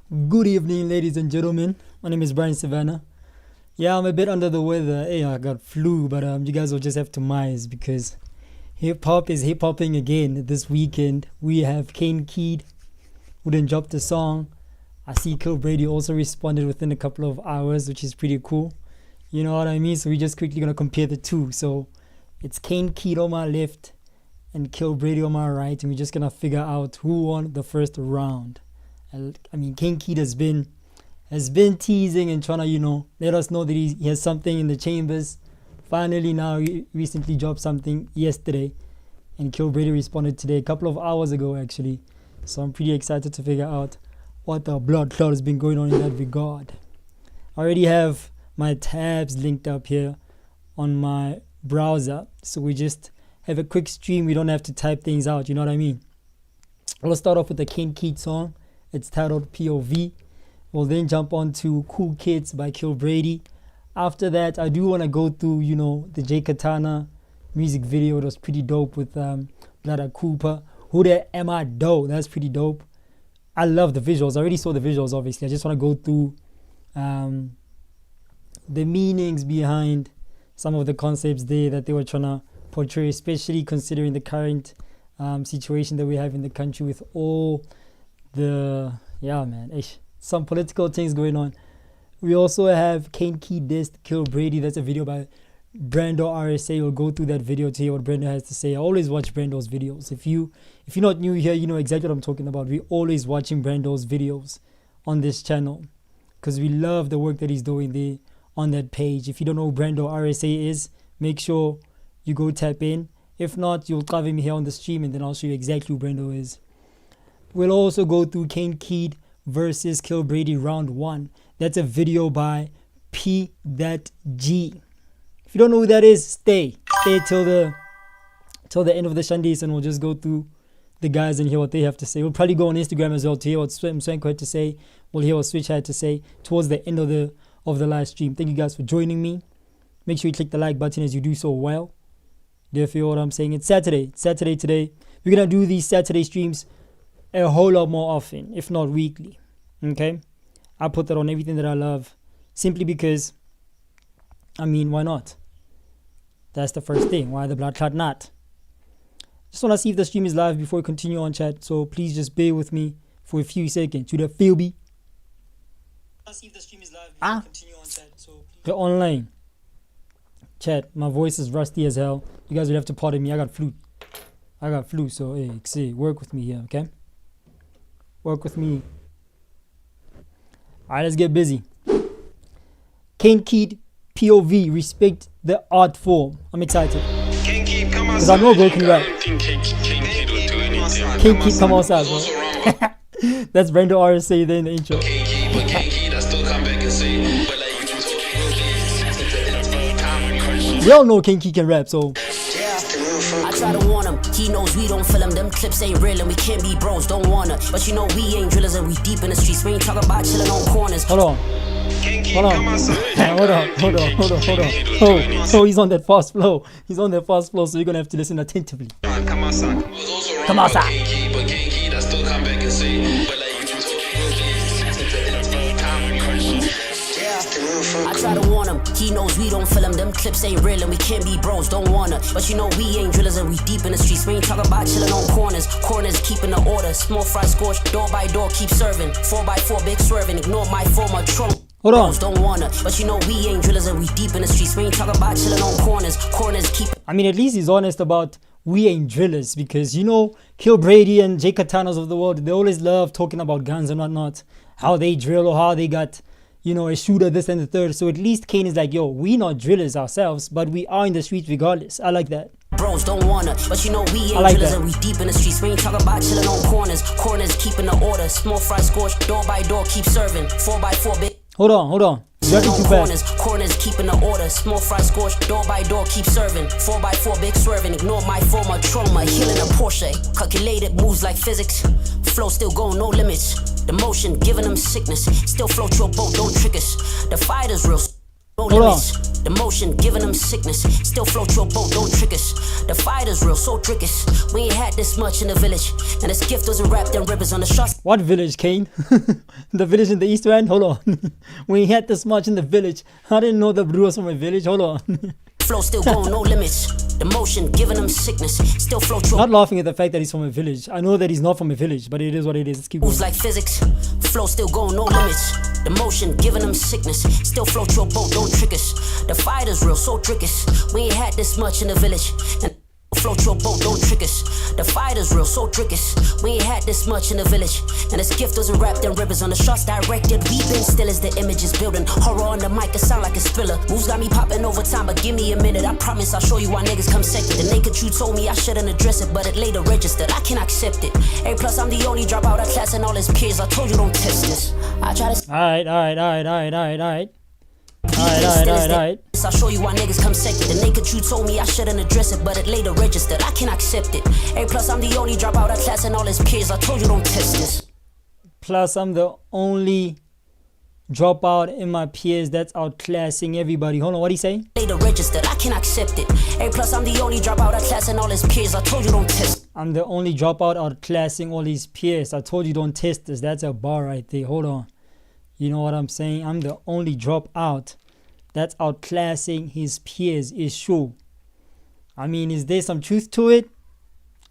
Good evening, ladies and gentlemen. My name is Brian Sivana. Yeah, I'm a bit under the weather. Hey, I got flu, but you guys will just have to mice because hip hop is hip hopping again this weekend. We have Kane Keid, who then dropped a song. I see K1llbrady also responded within a couple of hours, which is pretty cool. You know what I mean? So we're just quickly gonna compare the two. So it's Kane Keid on my left and K1llbrady on my right, and we're just gonna figure out who won the first round. I mean, Kane Keid has been teasing and trying to, let us know that he has something in the chambers. Finally, now he recently dropped something yesterday, and K1llbrady responded today, a couple of hours ago actually. So I'm pretty excited to figure out what the blood clot has been going on in that regard. I already have my tabs linked up here on my browser, so we just have a quick stream. We don't have to type things out, you know what I mean? We'll start off with the Kane Keid song. It's titled POV. We'll then jump on to Cool Kids by K1llbrady. After that, I do want to go through, the Jaykatana music video. It was pretty dope with Brotherkupa. Who that am I dope? That's pretty dope. I love the visuals. I already saw the visuals, obviously. I just want to go through the meanings behind some of the concepts there that they were trying to portray, especially considering the current situation that we have in the country with all some political things going on. We also have Kane Keid dissed K1llbrady. That's a video by Brando RSA. We'll go through that video to hear what Brando has to say. I always watch Brando's videos. If you're not new here, you know exactly what I'm talking about. We're always watching Brando's videos on this channel because we love the work that he's doing there on that page. If you don't know who Brando RSA is, make sure you go tap in. If not, you'll cover me here on the stream and then I'll show you exactly who Brando is. We'll also go through Kane Keid versus K1llbrady round 1. That's a video by P. Dat G. If you don't know who that is, stay till the end of the shandies, and we'll just go through the guys and hear what they have to say. We'll probably go on Instagram as well to hear what Swanko had to say. We'll hear what Switch had to say towards the end of the live stream. Thank you guys for joining me. Make sure you click the like button as you do so well. Do you feel what I'm saying? It's Saturday. It's Saturday today. We're gonna do these Saturday streams a whole lot more often, if not weekly. Okay, I put that on everything that I love simply because, why not? That's the first thing. Why the blood clot not? Just want to see if the stream is live before we continue on, chat. So please just bear with me for a few seconds. To the feel me? See if the stream is live before we continue on, chat. So they're online. Chat, my voice is rusty as hell. You guys will have to pardon me. I got flu. So hey, work with me here, okay? Work with me. Alright, let's get busy. Kane Keid, POV, respect the art form. I'm excited. Because I know broken rap. Kane Keid, come outside, bro. That's Brando RSA there in the intro. We all know Kane Keid can rap, so. I try to warn him, he knows we don't feel him. Them clips ain't real and we can't be bros, don't wanna. But we ain't drillers and we deep in the streets. We ain't talking about chilling on corners. Hold on. Oh, he's on that fast flow. So you're gonna have to listen attentively. Come outside. I try to warn him, he knows we don't feel him. Them clips ain't real and we can't be bros, don't wanna. But we ain't drillers and we deep in the streets. We ain't talking about chilling on corners. Corners keeping the order. Small fry scorch, door by door, keep serving. 4x4 big swerving, ignore my former trunk. Hold on. Don't wanna, but we ain't drillers and we deep in the streets. We ain't talking about chilling on corners. Corners keep. At least he's honest about we ain't drillers, because K1llbrady and Jaykatanas of the world, they always love talking about guns and whatnot, how they drill or how they got a shooter, this and the third. So at least Kane is like, yo, we not drillers ourselves, but we are in the streets regardless. I like that. Bros don't wanna, but we ain't drillers and we deep in the streets. We ain't talking about chilling on corners. Corners keeping the order. Small fry scorch, door by door, keep serving. 4x4 big. Hold on. Corners keeping the order. Small fry scorch, door by door, keep serving. 4x4 big swerving. Ignore my former trauma. Healing a Porsche. Calculated moves like physics. Flow still going, no limits. The motion giving them sickness. Still float your boat, don't trick us. The fight is real. No limits. The motion giving them sickness. Still float your boat, don't trick us. The fight is real, so trick us. We ain't had this much in the village. And this gift wasn't wrapped in ribbons on the shots. What village, Kane? The village in the East End? Hold on. We ain't had this much in the village. I didn't know the brew was from a village. Hold on. Flow still going, no limits. The motion giving them sickness. Still float your Not laughing at the fact that he's from a village. I know that he's not from a village, but it is what it is. Let's keep going. moves like physics. Flow still going, no limits. The motion giving them sickness. Still float your boat, don't trick us. The fight is real, so trick us. We ain't had this much in the village. And float your boat, don't trick us. The fight is real, so trick us. We ain't had this much in the village. And this gift wasn't wrapped in ribbons on the shots directed. We been still as the image is building. Horror on the mic, it sound like a spiller. Moves got me popping over time, but give me a minute. I promise I'll show you why niggas come second. The naked truth told me I shouldn't address it, but it later registered. I can't accept it. A plus, I'm the only dropout of class and all his peers. I told you don't test this. I try to. Alright. I'll show you why niggas come second. The naked truth told me I shouldn't address it, but it later registered. I can't accept it. A plus, I'm the only dropout of class and all his peers. I told you don't test this. Plus, I'm the only dropout in my peers that's outclassing everybody. Hold on, what do you say? Later registered. I can't accept it. A plus, I'm the only dropout of class and all his peers. I told you don't test. I'm the only dropout outclassing all his peers. I told you don't test this. That's a bar right there. Hold on. You know what I'm saying? I'm the only dropout that's outclassing his peers. Is true. I mean, is there some truth to it?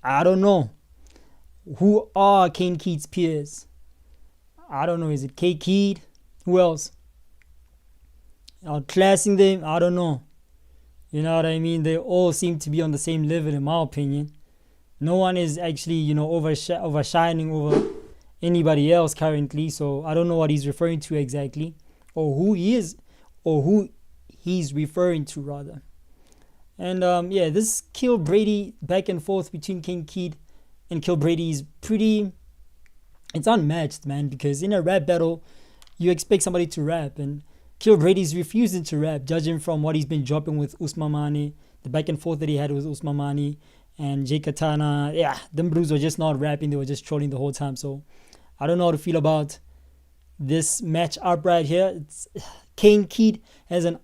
I don't know. Who are Kane Keid's peers? I don't know. Is it Kane Keid? Who else? Outclassing them? I don't know. You know what I mean? They all seem to be on the same level, in my opinion. No one is actually, overshining over anybody else currently. So I don't know what he's referring to exactly, or who he is, or who he's referring to rather. And this K1llbrady back and forth between Kane Keid and K1llbrady is pretty. It's unmatched, man. Because in a rap battle, you expect somebody to rap, and K1llbrady's refusing to rap, judging from what he's been dropping with Usmamani, the back and forth that he had with Usmamani and Jaykatana. Yeah, them brews were just not rapping; they were just trolling the whole time. So I don't know how to feel about this match up right here. It's Kane Keid has an,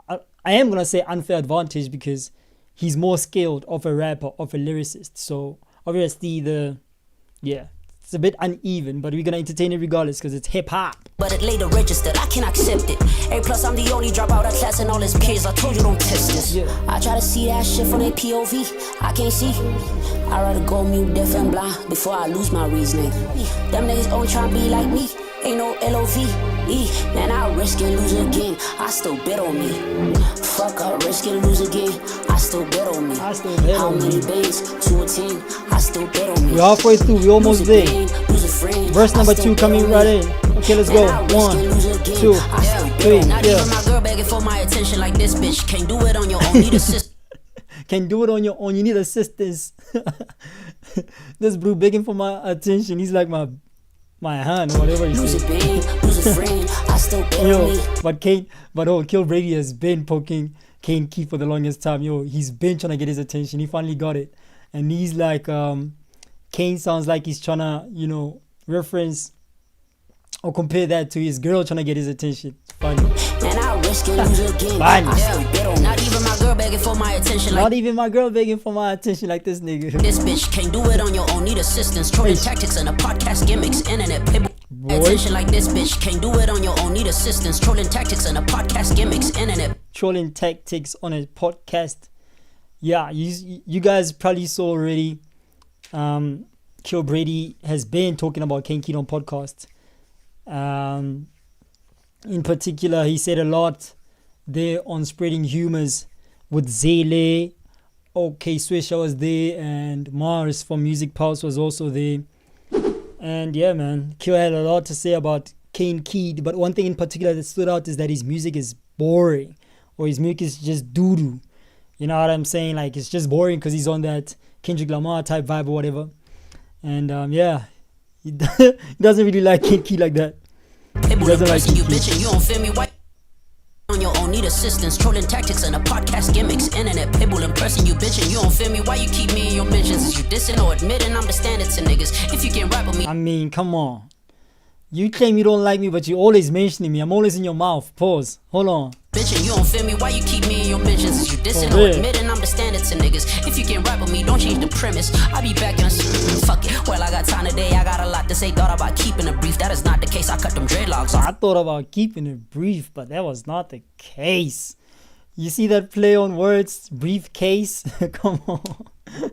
I am gonna say, unfair advantage because he's more skilled of a rapper, of a lyricist. So obviously it's a bit uneven, but we're gonna entertain it regardless because it's hip hop. But it later registered, I can't accept it. A plus, I'm the only dropout of class and all his peers. I told you don't test this. I try to see that shit from their POV. I can't see. I'd rather go mute, deaf and blind before I lose my reasoning. Them niggas only tryna be like me. Ain't no LOVE. Man, I risk and lose again. I still bet on me. Fuck, I risk and lose again. I still bet on me. How many bands? 2 or 10. I still bet on me. We're halfway through. We're almost there. Verse number 2 coming right in. Okay, let's go. 1, 2, 3. Not even my girl begging for my attention like this bitch. Can't do it on your own. Need assistance. Can do it on your own. You need assistance. This bro begging for my attention. He's like my hand or whatever he says. But K1llbrady has been poking Kane Keid for the longest time. He's been trying to get his attention. He finally got it, and he's like, Kane sounds like he's trying to, reference or compare that to his girl trying to get his attention. Funny. Man, I risk and lose again. Not even my girl begging for my attention. Not even my girl begging for my attention like this nigga. This bitch can't do it on your own. Need assistance. Trolling tactics and the podcast gimmicks. Internet people. Attention like this bitch can't do it on your own. Need assistance. Trolling tactics and the podcast gimmicks. Internet. Trolling tactics on a podcast. Yeah, you guys probably saw already. K1llbrady has been talking about Kane Keid on podcasts. In particular, he said a lot there on spreading humors with Zele. OK Swisha was there, and Mars from Music Pulse was also there. And yeah, man, Q had a lot to say about Kane Keid, but one thing in particular that stood out is that his music is boring, or his music is just doo-doo. You know what I'm saying? Like, it's just boring because he's on that Kendrick Lamar type vibe or whatever. And he doesn't really like Kane Keid like that. He doesn't like you bitching, you don't feel me? Why on your own? Need assistance. Trolling tactics and the podcast gimmicks. Internet people impressing you bitching, you don't feel me? Why you keep me in your mentions? Is you dissing or admitting I'm the standard to niggas? If you can rap with me, I mean, come on. You claim you don't like me, but you always mentioning me. I'm always in your mouth. Pause. Hold on. Bitchin', you don't feel me? Why you keep me in your mentions? Is you dissing or admitting I'm the standard to niggas? If you can't rap with me, don't change the premise. I be back in fuck it. Well, I got time today. I got a lot to say. Thought about keeping it brief. That is not the case. I cut them dreadlocks off. I thought about keeping it brief, but that was not the case. You see that play on words? Briefcase? Come on.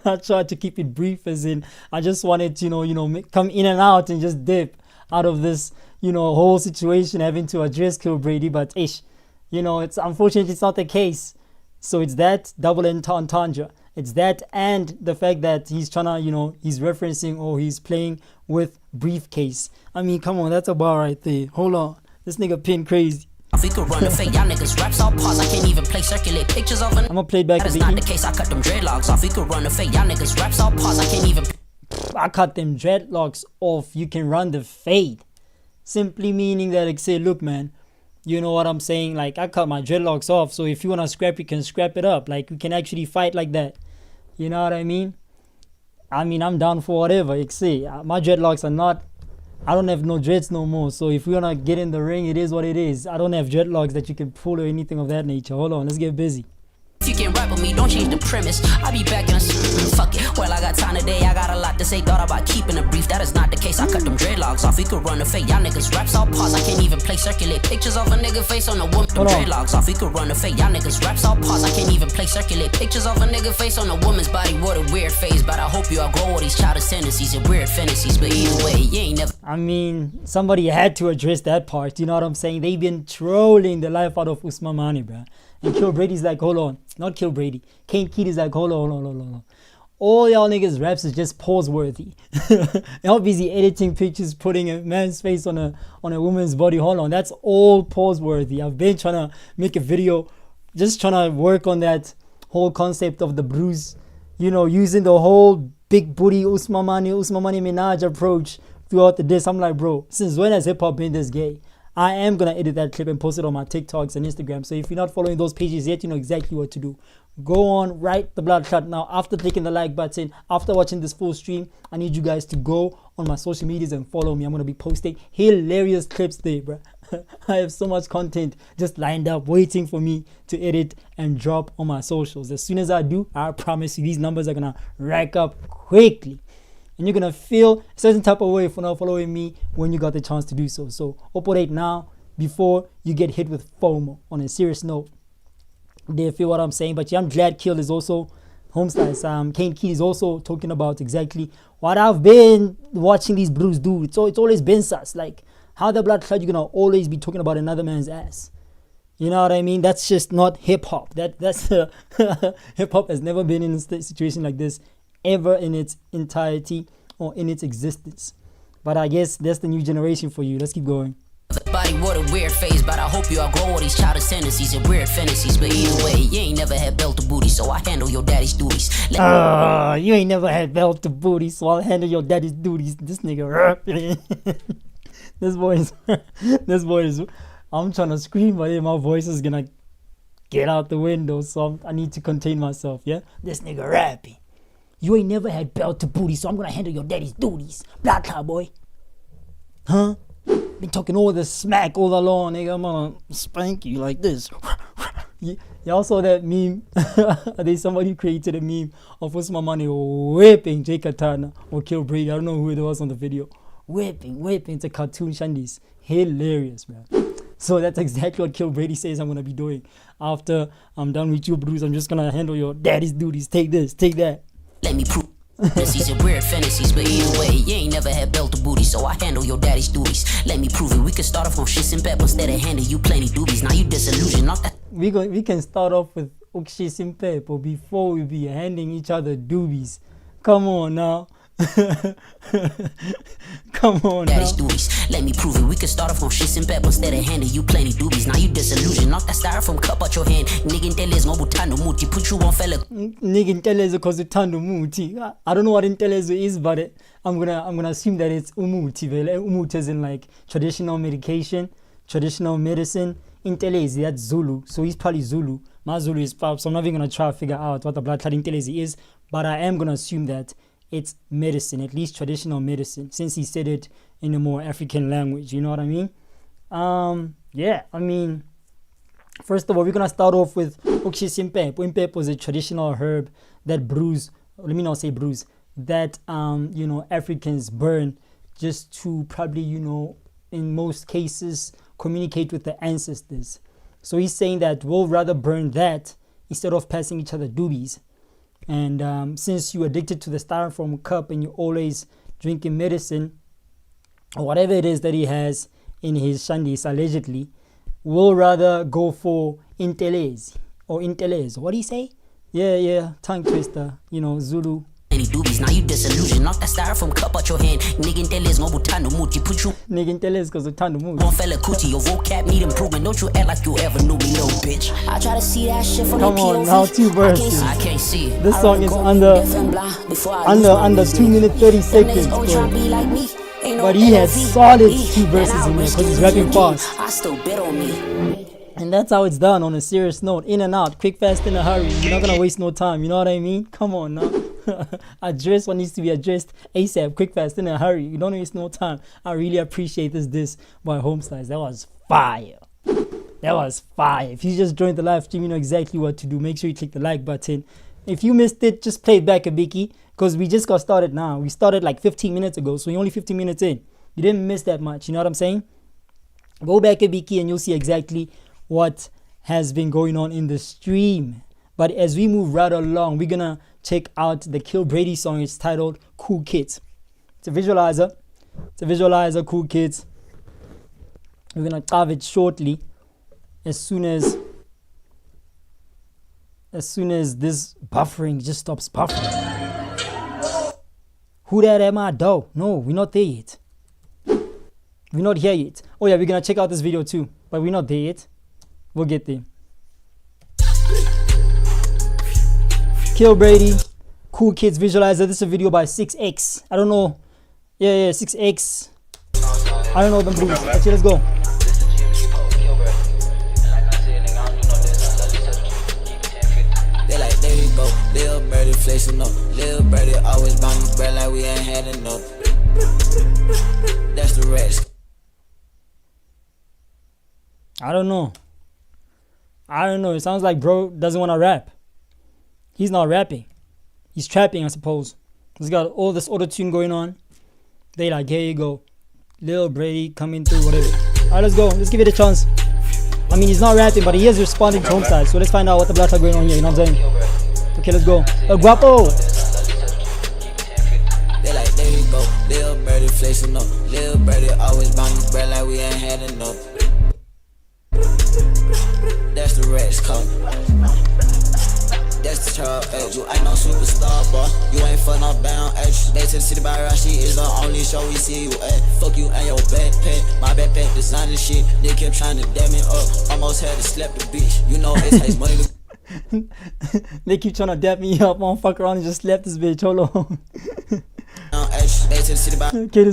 I tried to keep it brief, as in I just wanted to, come in and out and just dip out of this, whole situation, having to address K1llbrady. But it's unfortunately it's not the case. So it's that double entendre. It's that and the fact that he's trying to, he's referencing or he's playing with briefcase. I mean, come on, that's a bar right there. Hold on. This nigga pin crazy. We could run the fake, y'all niggas raps all pause. I can't even play circulate pictures of an. I'm gonna play it back. That is not the case. I cut them dreadlocks off. We could run the fake, y'all niggas raps all pause. I can't even. I cut them dreadlocks off. You can run the fade. Simply meaning that, like, say, look, man, you know what I'm saying? Like, I cut my dreadlocks off. So if you wanna scrap, you can scrap it up. Like, we can actually fight like that. You know what I mean? I'm down for whatever. Like, say, my dreadlocks are not. I don't have no dreads no more. So if we wanna get in the ring, it is what it is. I don't have dreadlocks that you can pull or anything of that nature. Hold on, let's get busy. If you can't rap with me, don't change the premise. I be back in fuck it. Well, I got time today. I got a lot to say. Thought about keeping it brief. That is not the case. I cut them dreadlocks off. We could run the fake. Y'all niggas raps all pause. I can't even play circulate pictures of a nigga face on a woman. Them dreadlocks off. We could run the fake. Y'all niggas raps all pause. I can't even play circulate pictures of a nigga face on a woman's body. What a weird phase. But I hope you outgrow all these childish tendencies and weird fantasies. But either way, you ain't never. Somebody had to address that part. You know what I'm saying? They've been trolling the life out of Usmamani, bro. And K1llbrady's like, hold on. Not K1llbrady. Kane Keid is like, hold on. All y'all niggas raps is just pause worthy. Y'all busy editing pictures, putting a man's face on a woman's body. Hold on. That's all pause worthy. I've been trying to make a video, just trying to work on that whole concept of the bruise, using the whole big booty Usmamani Minaj approach throughout the disc. I'm like, bro, since when has hip hop been this gay? I am going to edit that clip and post it on my TikToks and Instagram. So if you're not following those pages yet, you know exactly what to do. Go on, write the blood clot now. After clicking the like button, after watching this full stream, I need you guys to go on my social medias and follow me. I'm going to be posting hilarious clips there, bro. I have so much content just lined up, waiting for me to edit and drop on my socials. As soon as I do, I promise you these numbers are going to rack up quickly. And you're going to feel a certain type of way for not following me when you got the chance to do so. So operate now before you get hit with FOMO. On a serious note, do you feel what I'm saying? But yeah, I'm glad Kill is also, Homeslice, Kane Keid is also talking about exactly what I've been watching these bros do. It's always been sus. Like, how the blood clot, you're going to always be talking about another man's ass. You know what I mean? That's just not hip-hop. That's hip-hop has never been in a situation like this ever in its entirety or in its existence. But I guess that's the new generation for you. Let's keep going. Body, what a weird phase, but I hope you outgrow all these childish tendencies and weird fantasies. But either way, you ain't never had belt to booty, so I handle your daddy's duties. You ain't never had belt to booty, so I'll handle your daddy's duties. This nigga, this boy is. I'm trying to scream, but my voice is gonna get out the window, so I need to contain myself. Yeah, this nigga rapping. You ain't never had belt to booty, so I'm gonna handle your daddy's duties. Blah, blah, boy. Huh? Been talking all this smack all along, nigga. I'm gonna spank you like this. Y'all saw that meme? There's somebody who created a meme of Usmamani whipping Jaykatana or K1llbrady. I don't know who it was on the video. Whipping. It's a cartoon shandies. Hilarious, man. So that's exactly what K1llbrady says I'm gonna be doing. After I'm done with you, Bruce, I'm just gonna handle your daddy's duties. Take this, take that. Let me prove these are weird fantasies, but either way, you ain't never had belt to booty, so I handle your daddy's duties. Let me prove it. We can start off on shits and pep instead of handing you plenty doobies. Now you disillusioned, not that. We can start off with shits and pep before we be handing each other doobies. Come on now. Come on now. Duties. Let me prove it. We can start off on shits and pep instead of handing you plenty doobies. Now you disillusioned. Knock that styrofoam cup out your hand. Nigga Ntelez ngobutando muti. Put you on fella. Nigga Ntelez because utando muti. I don't know what Ntelez is, but I'm gonna assume that it's umuti. Umuti is in like traditional medication, traditional medicine. Ntelezi, that's Zulu. So he's probably Zulu. My Zulu is Pop, so I'm not even gonna try to figure out what the blood clot Ntelezi is, but I am gonna assume that it's medicine, at least traditional medicine, since he said it in a more African language. You know what I mean? Yeah, I mean, first of all, we're gonna start off with Impep. Impep was a traditional herb that brews. Let me not say brews. That Africans burn just to probably, in most cases, communicate with the ancestors. So he's saying that we'll rather burn that instead of passing each other doobies. And since you're addicted to the styrofoam cup and you're always drinking medicine or whatever it is that he has in his shandis, allegedly, we'll rather go for intelez or inteles. What do you say? Yeah, tongue twister, Zulu. Any doobies, now you disillusioned. Knock that styrofoam cup out your hand. Nigga teles ngobu tando muti. Put you nigga teles cause tando muti. One fella coochie, your vocab need improvement. Don't you act like you ever knew me, little bitch. I try to see that shit from Come on, now 2 verses. I can't see it. This song is under 2 minutes 30 seconds, bro. But he has solid 2 verses in there because he's rapping fast. I still bet on me. And that's how it's done, on a serious note. In and out, quick, fast, in a hurry. You're not gonna waste no time, you know what I mean? Come on now. Address what needs to be addressed ASAP, quick, fast, in a hurry. You don't waste no time. I really appreciate this by Homesize. That was fire. That was fire. If you just joined the live stream, you know exactly what to do. Make sure you click the like button. If you missed it, just play it back a bickie, because we just got started now. We started like 15 minutes ago, so you're only 15 minutes in. You didn't miss that much, you know what I'm saying? Go back a bickie and you'll see exactly what has been going on in the stream. But as we move right along, we're gonna check out the K1llbrady song. It's titled Cool Kids. It's a visualizer, Cool Kids. We're gonna carve it shortly as soon as this buffering just stops buffering. Who that at my door? No, we're not there yet. We're not here yet. Oh yeah, we're gonna check out this video too, but we're not there yet. We'll get there. K1llbrady, Cool Kids visualizer. This is a video by 6X. I don't know. Yeah, 6X. I don't know them blues. Actually, let's go. They like, there you go. Lil Brady flexing up. Lil Brady always bound me bread like we ain't had enough. That's the rest. I don't know. It sounds like bro doesn't want to rap. He's not rapping. He's trapping, I suppose. He's got all this auto-tune going on. They like, here you go. Lil Brady coming through, whatever. Alright, let's go. Let's give it a chance. I mean, he's not rapping, but he is responding to Homesize. So let's find out what the blacks are going on here. You know what I'm saying? Okay, let's go. El Guapo. They like, there you go. Lil Brady flexing up. Lil Brady always bound me bread like we ain't had enough. That's the rest, come. That's the child, you ain't no superstar, boy. You ain't for no bound action. Back to the city by Rashi is the only show we see you at. Fuck you and your backpack. My backpack designer shit. They kept trying to dam me up. Almost had to slap the bitch. You know it takes money to. They keep trying to dap me up. I don't fuck around and just slap this bitch. Hold on. Back to the city by. Okay,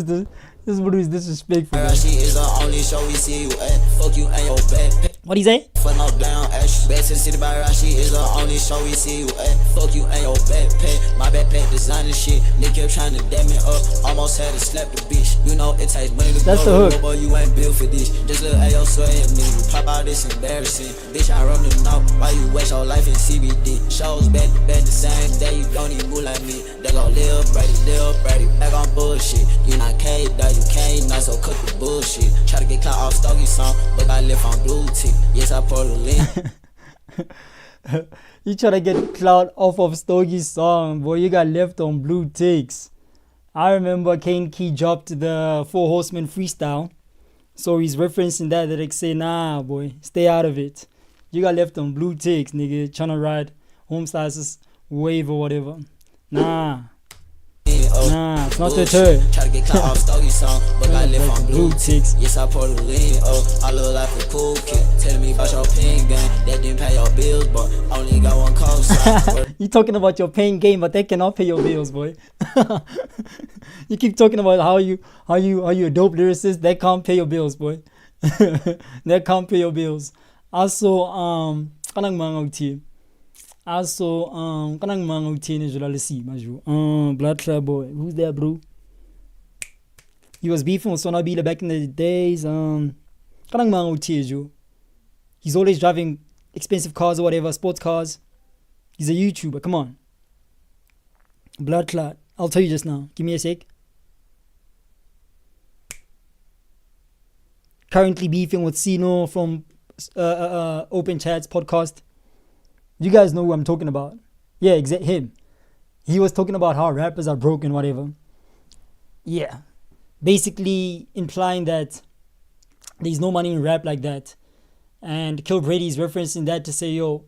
this video is disrespectful. Rashi is the only show we see you at. Fuck you and your backpack. What do you say? For no down action. Back to the city by Rashi is the only show we see you at. Fuck you and your backpack. My backpack designer shit. They kept trying to dam me up. Almost had to slap the bitch. You know it takes money to That's go. the hook. Boy, you ain't built for this. Just look at your sweat at me. You pop out this embarrassing. Bitch, I run them out. Why you waste your life in CBD? Shows back to back the same day. You don't even move like me. They go Lil Brady. Back on bullshit. You not K, you can't not so cut the bullshit. Try to get caught off Stogie song, but I left on blue tick. Yes, I pour the link. You try to get cloud off of Stogie's song, boy. You got left on blue ticks. I remember Kane Keid dropped the 4 Horsemen freestyle, so he's referencing that they say, nah, boy, stay out of it. You got left on blue ticks, nigga. Trying to ride Homesize's wave or whatever. Nah, it's not the turn. Try to get caught off Stogie song, but I live on blue ticks. Yes, I pour the lean, I look like a cool kid. Telling me about your pain game, that didn't pay your bills, but only got one call sign. You talking about your pain game, but that cannot pay your bills, boy. You keep talking about how you a dope lyricist. That can't pay your bills, boy. That can't pay your bills. Also, Also, kanang mga uthini jolalisi maju. Blood Club boy. Who's that, bro? He was beefing with Sonabila back in the days. Kanang mga uthini. He's always driving expensive cars or whatever, sports cars. He's a YouTuber. Come on. Blood clot. I'll tell you just now. Give me a sec. Currently beefing with Sino from Open Chats podcast. You guys know who I'm talking about. Yeah, him. He was talking about how rappers are broken, whatever. Yeah. Basically implying that there's no money in rap like that. And K1llbrady is referencing that to say, yo,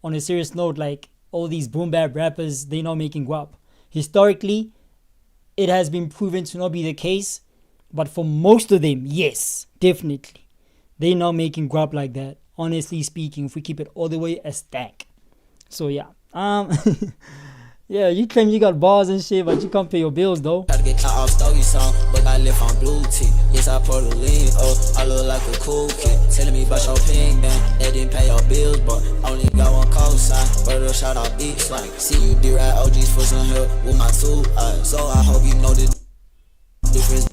on a serious note, like all these boom bap rappers, they're not making guap. Historically, it has been proven to not be the case. But for most of them, yes, definitely. They're not making guap like that. Honestly speaking, if we keep it all the way a stack. So yeah. Yeah, you claim you got bars and shit, but you can't pay your bills though. Try to get caught off stogie song, but I live on blue tea. Yes, I pour the lean, I look like a cool kid. Telling me about your ping bang, they didn't pay your bills, but only got one cosign. Brother shout out beats like, see you D-Ride OGs for some help with my 2 eyes. So I hope you know the difference.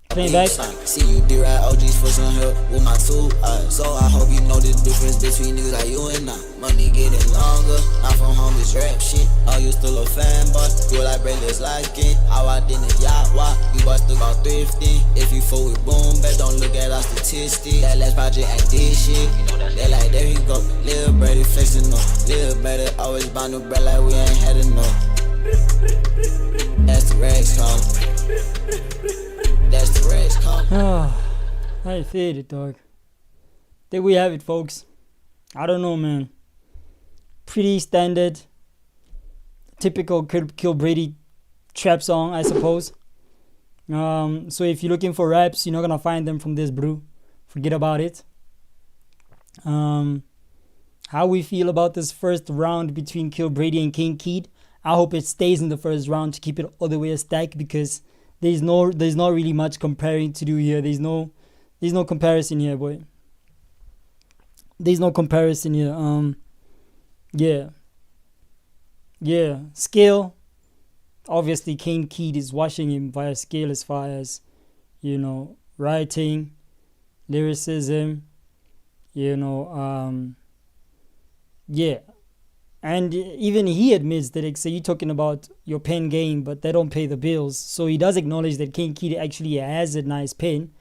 Playing back. See you D-Ride OGs for some help with my 2 eyes. So I hope you know the difference between niggas like you and I. Money getting longer, I'm from home, this rap shit. Oh, you still a fanboy, you like brothers like it. How I didn't yacht, why? You boys still got thrifty. If you fool with boom, bet don't look at our statistics. That last project ain't this shit. They like, there he go, Lil Brady flexing up. Lil Brady always bound to bread like we ain't had enough. That's the Rex call. That's the Rex call. I feel it, dog. There we have it, folks. I don't know, man. Pretty standard, typical K1llbrady trap song, I suppose. So if you're looking for raps, you're not gonna find them from this brew. Forget about it. How we feel about this first round between K1llbrady and Kane Keid. I hope it stays in the first round to keep it all the way a stack, because there's not really much comparing to do here. There's no comparison here, boy. There's no comparison here. Yeah. Skill. Obviously, Kane Keid is washing him via skill as far as, writing, lyricism, And even he admits that, like, say, you're talking about your pen game, but they don't pay the bills. So he does acknowledge that Kane Keid actually has a nice pen.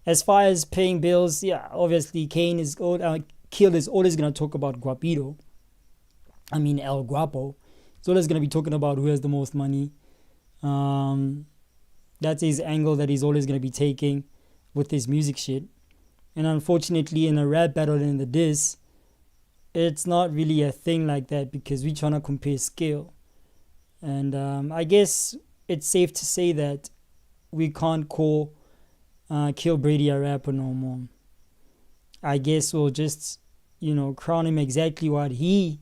As far as paying bills, yeah, obviously Kane is Kill is always going to talk about Guapito. I mean, El Guapo. He's always going to be talking about who has the most money. That's his angle that he's always going to be taking with his music shit. And unfortunately, in a rap battle and in the diss, it's not really a thing like that, because we're trying to compare skill. And I guess it's safe to say that we can't call K1llbrady a rapper no more. I guess we'll just, crown him exactly what he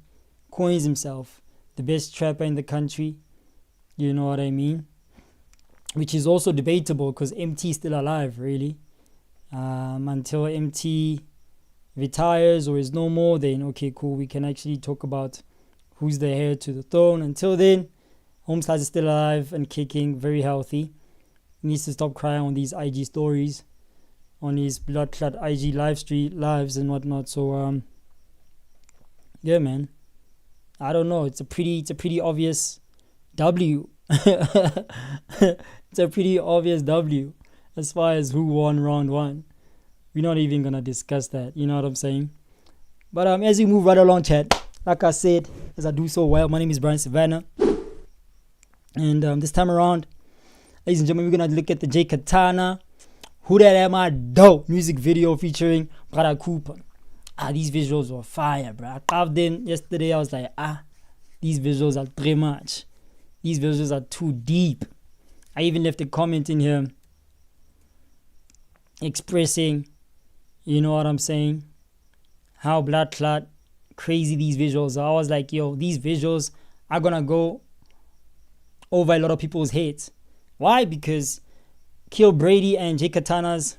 coins himself, the best trapper in the country. You know what I mean? Which is also debatable, because MT is still alive, really. Until MT retires or is no more, then okay, cool, we can actually talk about who's the heir to the throne. Until then, Homeslice is still alive and kicking, very healthy. He needs to stop crying on these IG stories, on his blood clot IG lives and whatnot. So yeah, man, I don't know, it's a pretty obvious W. It's a pretty obvious W as far as who won round one. We're not even gonna discuss that, you know what I'm saying? But as we move right along, chat, like I said, as I do so well, my name is Brian Sivana, and this time around, ladies and gentlemen, we're gonna look at the Jaykatana Who Dat At My Door music video featuring Brotherkupa. These visuals were fire, bro. I carved in yesterday. I was like, these visuals are too much. These visuals are too deep. I even left a comment in here expressing, you know what I'm saying, how blood clot crazy these visuals are. I was like, yo, these visuals are gonna go over a lot of people's heads. Why? Because K1llbrady and Jaykatana's,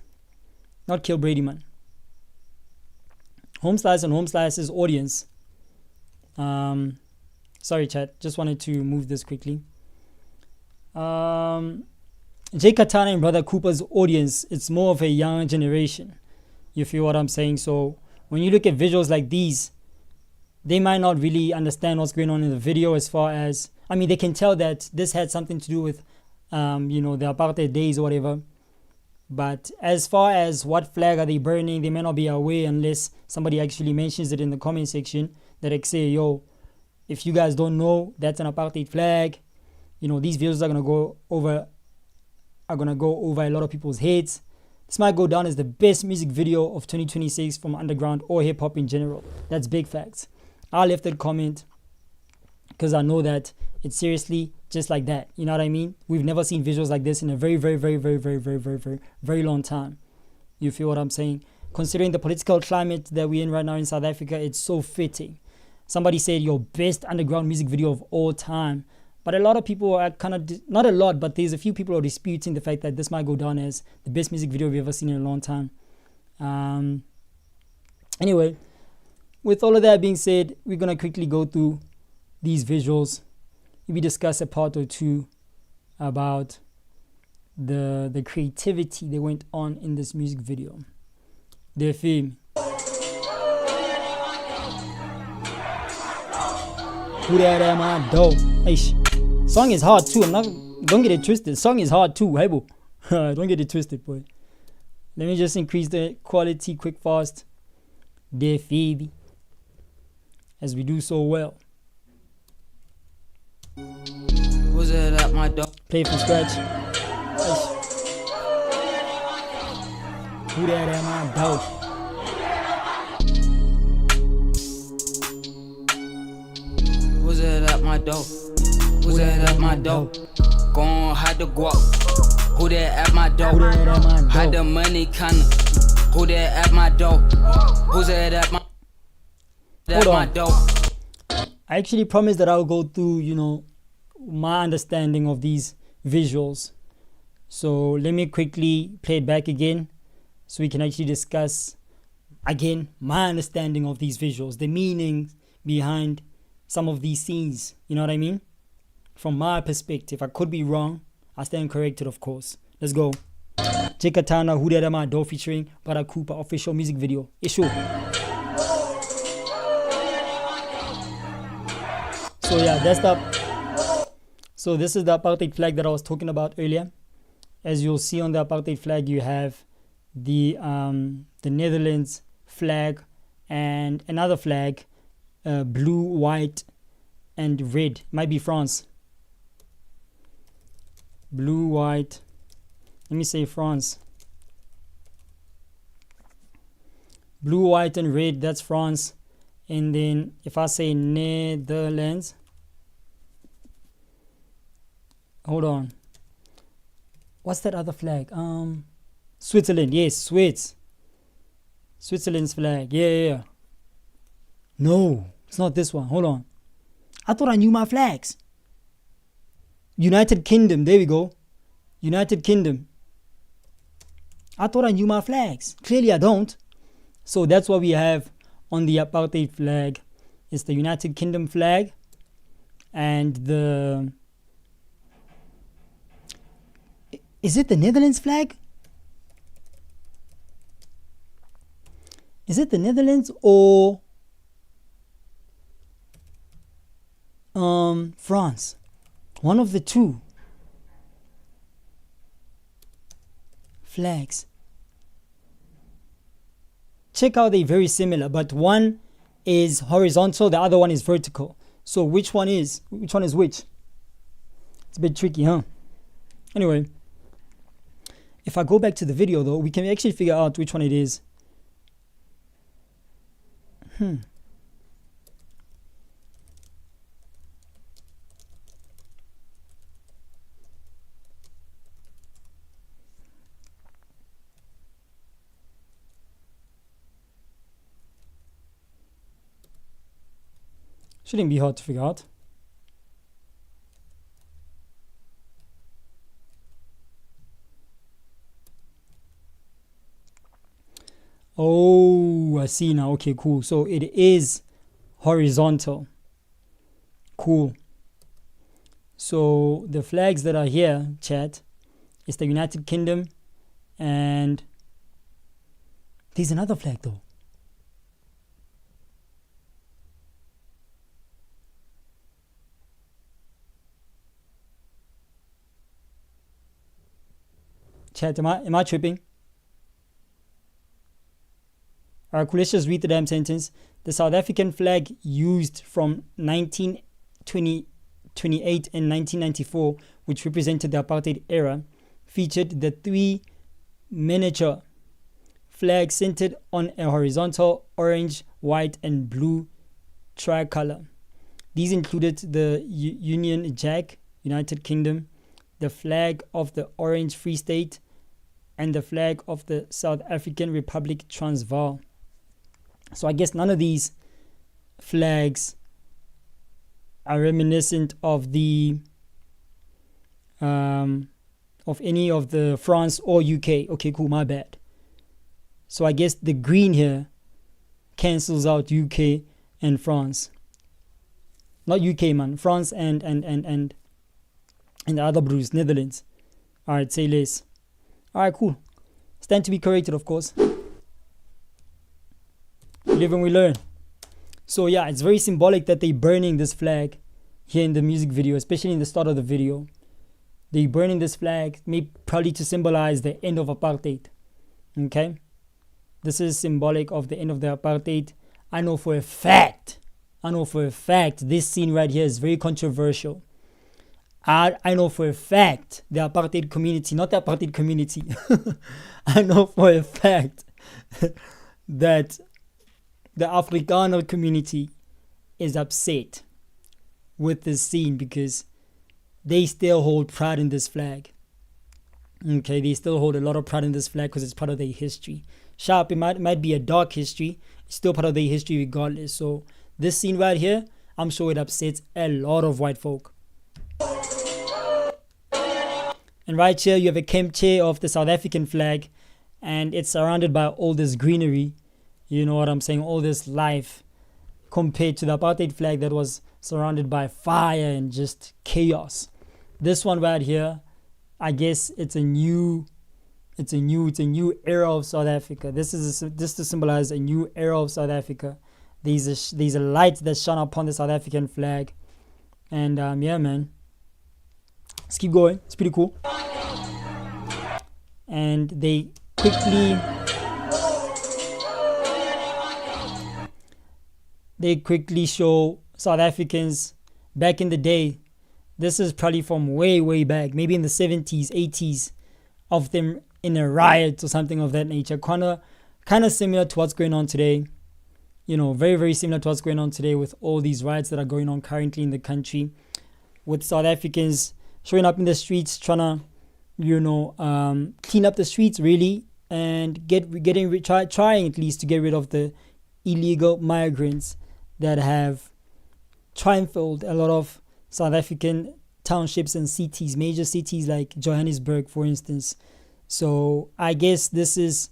not K1llbrady, man, Homeslice and Homeslice's audience Sorry, chat. Just wanted to move this quickly. Jaykatana and Brotherkupa's audience, it's more of a young generation. You feel what I'm saying? So when you look at visuals like these, they might not really understand what's going on in the video as far as, I mean, they can tell that this had something to do with, the apartheid days or whatever. But as far as what flag are they burning, they may not be aware unless somebody actually mentions it in the comment section, that they say, yo, if you guys don't know, that's an apartheid flag. These videos are gonna go over a lot of people's heads. This might go down as the best music video of 2026 from underground or hip hop in general. That's big facts. I left that comment because I know that it's seriously just like that. You know what I mean? We've never seen visuals like this in a very, very, very, very, very, very, very, very, very long time. You feel what I'm saying? Considering the political climate that we're in right now in South Africa, it's so fitting. Somebody said your best underground music video of all time. But a lot of people are kind of, not a lot, but there's a few people who are disputing the fact that this might go down as the best music video we've ever seen in a long time. Anyway, with all of that being said, we're going to quickly go through these visuals. We discuss a part or two about the creativity that went on in this music video. The film. Who that at my door? Song is hard too. Don't get it twisted. Song is hard too. Hey, bro. Don't get it twisted, boy. Let me just increase the quality quick fast. Dear Phoebe. As we do so well. Who's it at my door? Play from scratch. Who that at my door? Who's it at my door? Who's that at my door? Gon' hide the guap. Who that at my door? Hide the money kinda. Who that at my door? Who's that at my door? I actually promised that I'll go through, my understanding of these visuals. So let me quickly play it back again so we can actually discuss again my understanding of these visuals, the meaning behind some of these scenes. You know what I mean? From my perspective, I could be wrong. I stand corrected, of course. Let's go. Jaykatana, Who Dat At My Door featuring Brotherkupa official music video. Issue. So yeah, this is the apartheid flag that I was talking about earlier. As you'll see on the apartheid flag, you have the Netherlands flag and another flag, blue, white, and red. Might be France. Blue, white. Let me say France. Blue, white, and red. That's France. And then if I say Netherlands, hold on. What's that other flag? Switzerland. Yes, Switzerland's flag. Yeah. No, it's not this one. Hold on. I thought I knew my flags. United Kingdom. There we go. United Kingdom. I thought I knew my flags. Clearly I don't. So that's what we have on the apartheid flag. It's the United Kingdom flag. And is it the Netherlands flag? Is it the Netherlands or France? One of the two flags. Check how they're very similar, but one is horizontal, the other one is vertical. So which one is which? It's a bit tricky, huh? Anyway, if I go back to the video though, we can actually figure out which one it is. Shouldn't be hard to figure out. Oh, I see now. Okay, cool. So it is horizontal. Cool. So the flags that are here, chat, is the United Kingdom, and there's another flag though. Chat, am I tripping? Alright, cool. Let's just read the damn sentence. The South African flag used from 1928 and 1994, which represented the apartheid era, featured the three miniature flags centered on a horizontal orange, white, and blue tricolor. These included the Union Jack, United Kingdom, the flag of the Orange Free State, and the flag of the South African Republic Transvaal. So I guess none of these flags are reminiscent of the of any of the France or UK. Okay, cool, my bad. So I guess the green here cancels out UK and France. Not UK, man. France and the other Bruce, Netherlands. Alright, say less. Alright, cool. Stand to be corrected, of course. We live and we learn. So yeah, it's very symbolic that they're burning this flag here in the music video, especially in the start of the video. They're burning this flag, maybe probably to symbolize the end of apartheid. Okay? This is symbolic of the end of the apartheid. I know for a fact this scene right here is very controversial. I know for a fact the apartheid community, not the apartheid community, I know for a fact that the Afrikaner community is upset with this scene because they still hold pride in this flag. Okay, they still hold a lot of pride in this flag because it's part of their history. Sharp, it might be a dark history, it's still part of their history regardless. So this scene right here, I'm sure it upsets a lot of white folk. And right here you have a kempche of the South African flag, and it's surrounded by all this greenery, you know what I'm saying, all this life, compared to the apartheid flag that was surrounded by fire and just chaos. This one right here, I guess it's a new era of South Africa. This to symbolize a new era of South Africa. There's a light that shone upon the South African flag, and yeah, man, let's keep going. It's pretty cool. And they quickly show South Africans back in the day. This is probably from way back, maybe in the 70s, 80s, of them in a riot or something of that nature. Kind of similar to what's going on today. You know, very similar to what's going on today with all these riots that are going on currently in the country, with South Africans showing up in the streets, trying to, you know, clean up the streets really, and trying at least to get rid of the illegal migrants that have triumphed a lot of South African townships and cities, major cities like Johannesburg, for instance. So I guess this is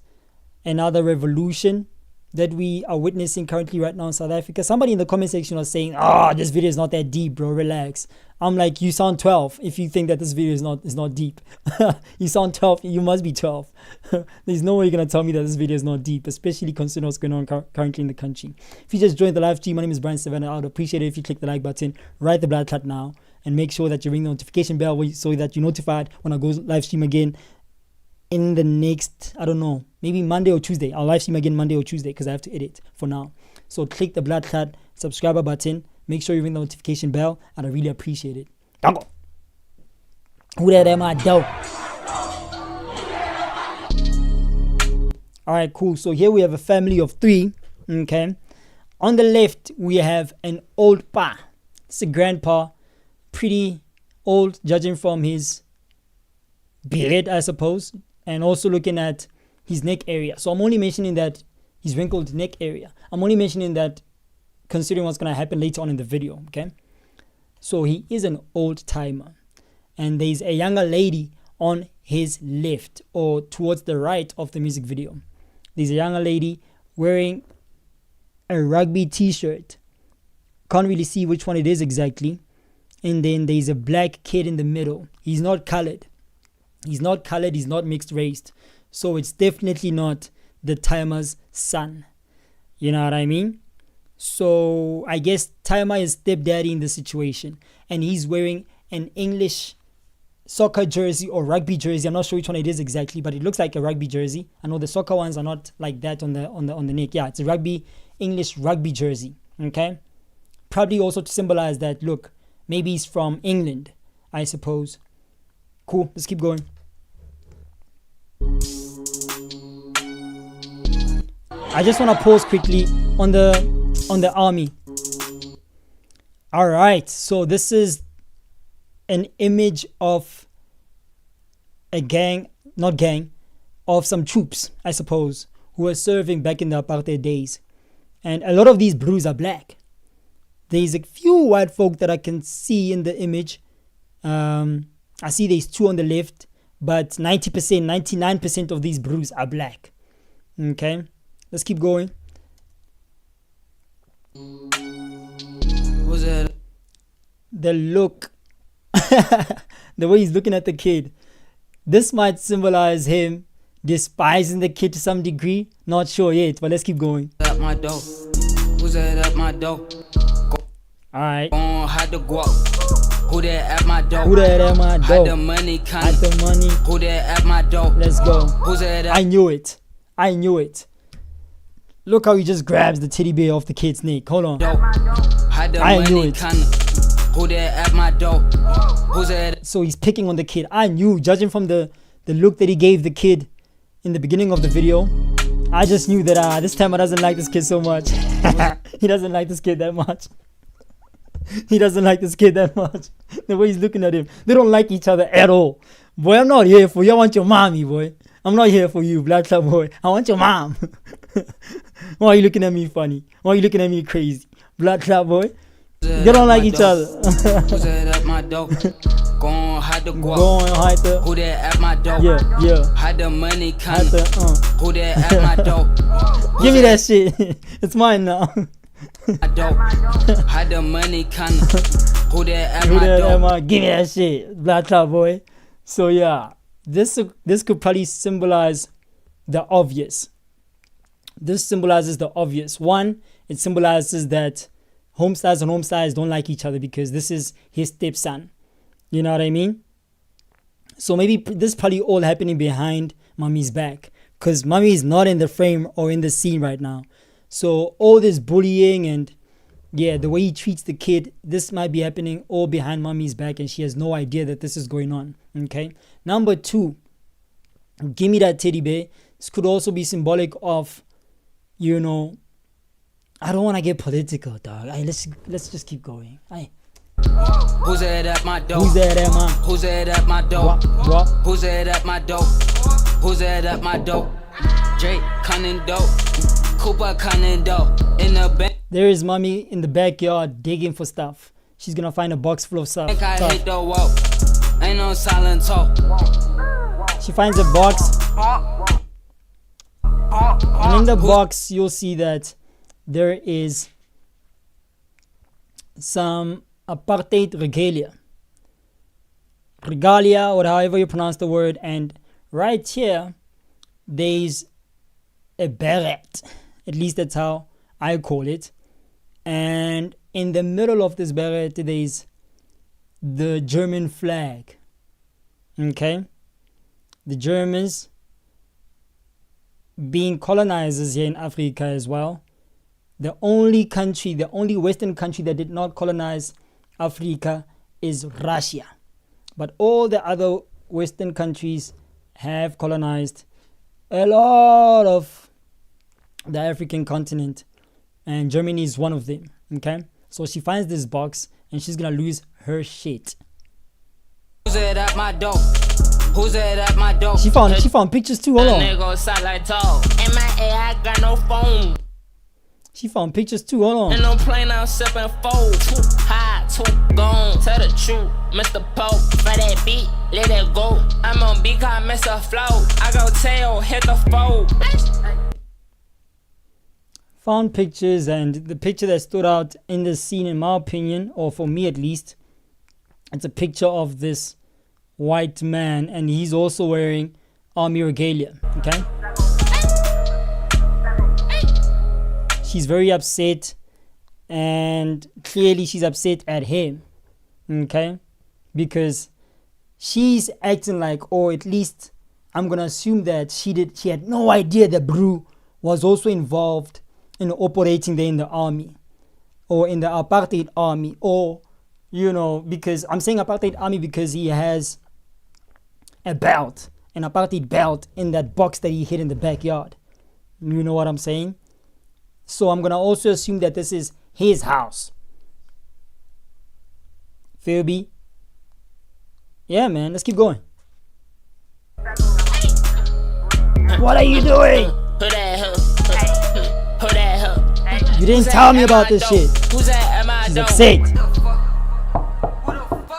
another revolution that we are witnessing currently right now in South Africa. Somebody in the comment section was saying, this video is not that deep, bro, relax. I'm like, you sound 12 if you think that this video is not deep. You sound 12, you must be 12. There's no way you're going to tell me that this video is not deep, especially considering what's going on currently in the country. If you just joined the live stream, my name is Sivana. I would appreciate it if you click the like button, write the blood clot now, and make sure that you ring the notification bell so that you're notified when I go live stream again in the next, I don't know, maybe Monday or Tuesday. I'll live stream again Monday or Tuesday because I have to edit for now. So click the blood clot subscriber button. Make sure you ring the notification bell, and I really appreciate it. Dango. Who that am I do? Alright, cool. So here we have a family of 3. Okay. On the left, we have an old pa. It's a grandpa. Pretty old, judging from his beard, I suppose. And also looking at his neck area. So I'm only mentioning that his wrinkled neck area. I'm only mentioning that considering what's going to happen later on in the video, okay? So he is an old timer. And there's a younger lady on his left, or towards the right of the music video. There's a younger lady wearing a rugby t-shirt. Can't really see which one it is exactly. and then there's a black kid in the middle. He's not colored. He's not mixed race. So it's definitely not the Timer's son. You know what I mean? So I guess Timer is stepdaddy in the situation, and he's wearing an English soccer jersey or rugby jersey. I'm not sure which one it is exactly, but it looks like a rugby jersey. I know the soccer ones are not like that on the neck. Yeah, it's a English rugby jersey. Okay, probably also to symbolize that, look, maybe he's from England, I suppose. Cool, let's keep going. I just want to pause quickly on the army. All right, so this is an image of of some troops, I suppose, who were serving back in the apartheid days. And a lot of these brews are black. There's a few white folk that I can see in the image. I see there's 2 on the left, but 90%, 99% of these brews are black. Okay, let's keep going. Was it? The look, the way he's looking at the kid. This might symbolize him despising the kid to some degree. Not sure yet, but let's keep going. At my door. Who's that at my door? Alright. Hide the guap. Who that at my door? Who that at my door? Hide the money, Hide the money. Who that at my door? Let's go. Who's that at I knew it. Look how he just grabs the teddy bear off the kid's neck. Hold on. Hide the I money, knew it. Who that at my door? Who's that? So he's picking on the kid. I knew, judging from the look that he gave the kid in the beginning of the video, I just knew that this time I doesn't like this kid so much. He doesn't like this kid that much. The way he's looking at him. They don't like each other at all. Boy, I'm not here for you. I want your mommy, boy. I'm not here for you, black club boy. I want your mom. Why are you looking at me funny? Why are you looking at me crazy? Black club boy. They don't like each other. Who's that at my door? Go on, hide the guap. Go on, hide the. Who that at my door? Yeah. Hide the money, Hide the. Who that at my door? Give me that shit. It's mine now. Hide the money, Who that at Who my that door? am I? Give me that shit, black club boy. So yeah, this could probably symbolize the obvious. This symbolizes the obvious. One, it symbolizes that homestars and homestars don't like each other because this is his stepson. You know what I mean? So maybe this probably all happening behind mommy's back, because mommy is not in the frame or in the scene right now. So all this bullying and the way he treats the kid, this might be happening all behind mommy's back, and she has no idea that this is going on. Okay. Number 2, give me that teddy bear. This could also be symbolic of, I don't want to get political, dog. Let's just keep going. Who's that at my door? Who's that at my? Who's that at my door? What? Who's that at my door? Who's that at my door? Jaykatana dope. Cooper Cunning dope. In the bank. There is mommy in the backyard digging for stuff. She's gonna find a box full of stuff. I hit the wall. Ain't no silent talk. She finds a box. And in the box, you'll see that there is some apartheid regalia, or however you pronounce the word. And right here, there's a beret. At least that's how I call it. And in the middle of this beret, there's the German flag. Okay? The Germans being colonizers here in Africa as well. The only Western country that did not colonize Africa is Russia. But all the other Western countries have colonized a lot of the African continent. And Germany is one of them. Okay? So she finds this box and she's gonna lose her shit. Who's that at my door? Who's that at my door? She found pictures too. Hold on. Nigga sound like talk. In my ear, I got no phone. She found pictures too. Hold on. And no plane, I'm sipping fold. Too high, too gone. Tell the truth, Mr. Pope. For that beat, let it go. I'm on beat, I miss a flow. I go tail, hit the fold. Found pictures, and the picture that stood out in the scene, in my opinion, or for me at least, It's a picture of this white man, and he's also wearing army regalia. Okay. She's very upset, and clearly she's upset at him. Okay, because she's acting like, or at least I'm gonna assume that she had no idea that Brew was also involved in operating there in the army, or in the apartheid army, or because I'm saying apartheid army because he has a belt, an apartheid belt, in that box that he hid in the backyard. You know what I'm saying? So I'm gonna also assume that this is his house. Feel me? Yeah, man, let's keep going. What are you doing? You didn't tell me about this shit. She's upset.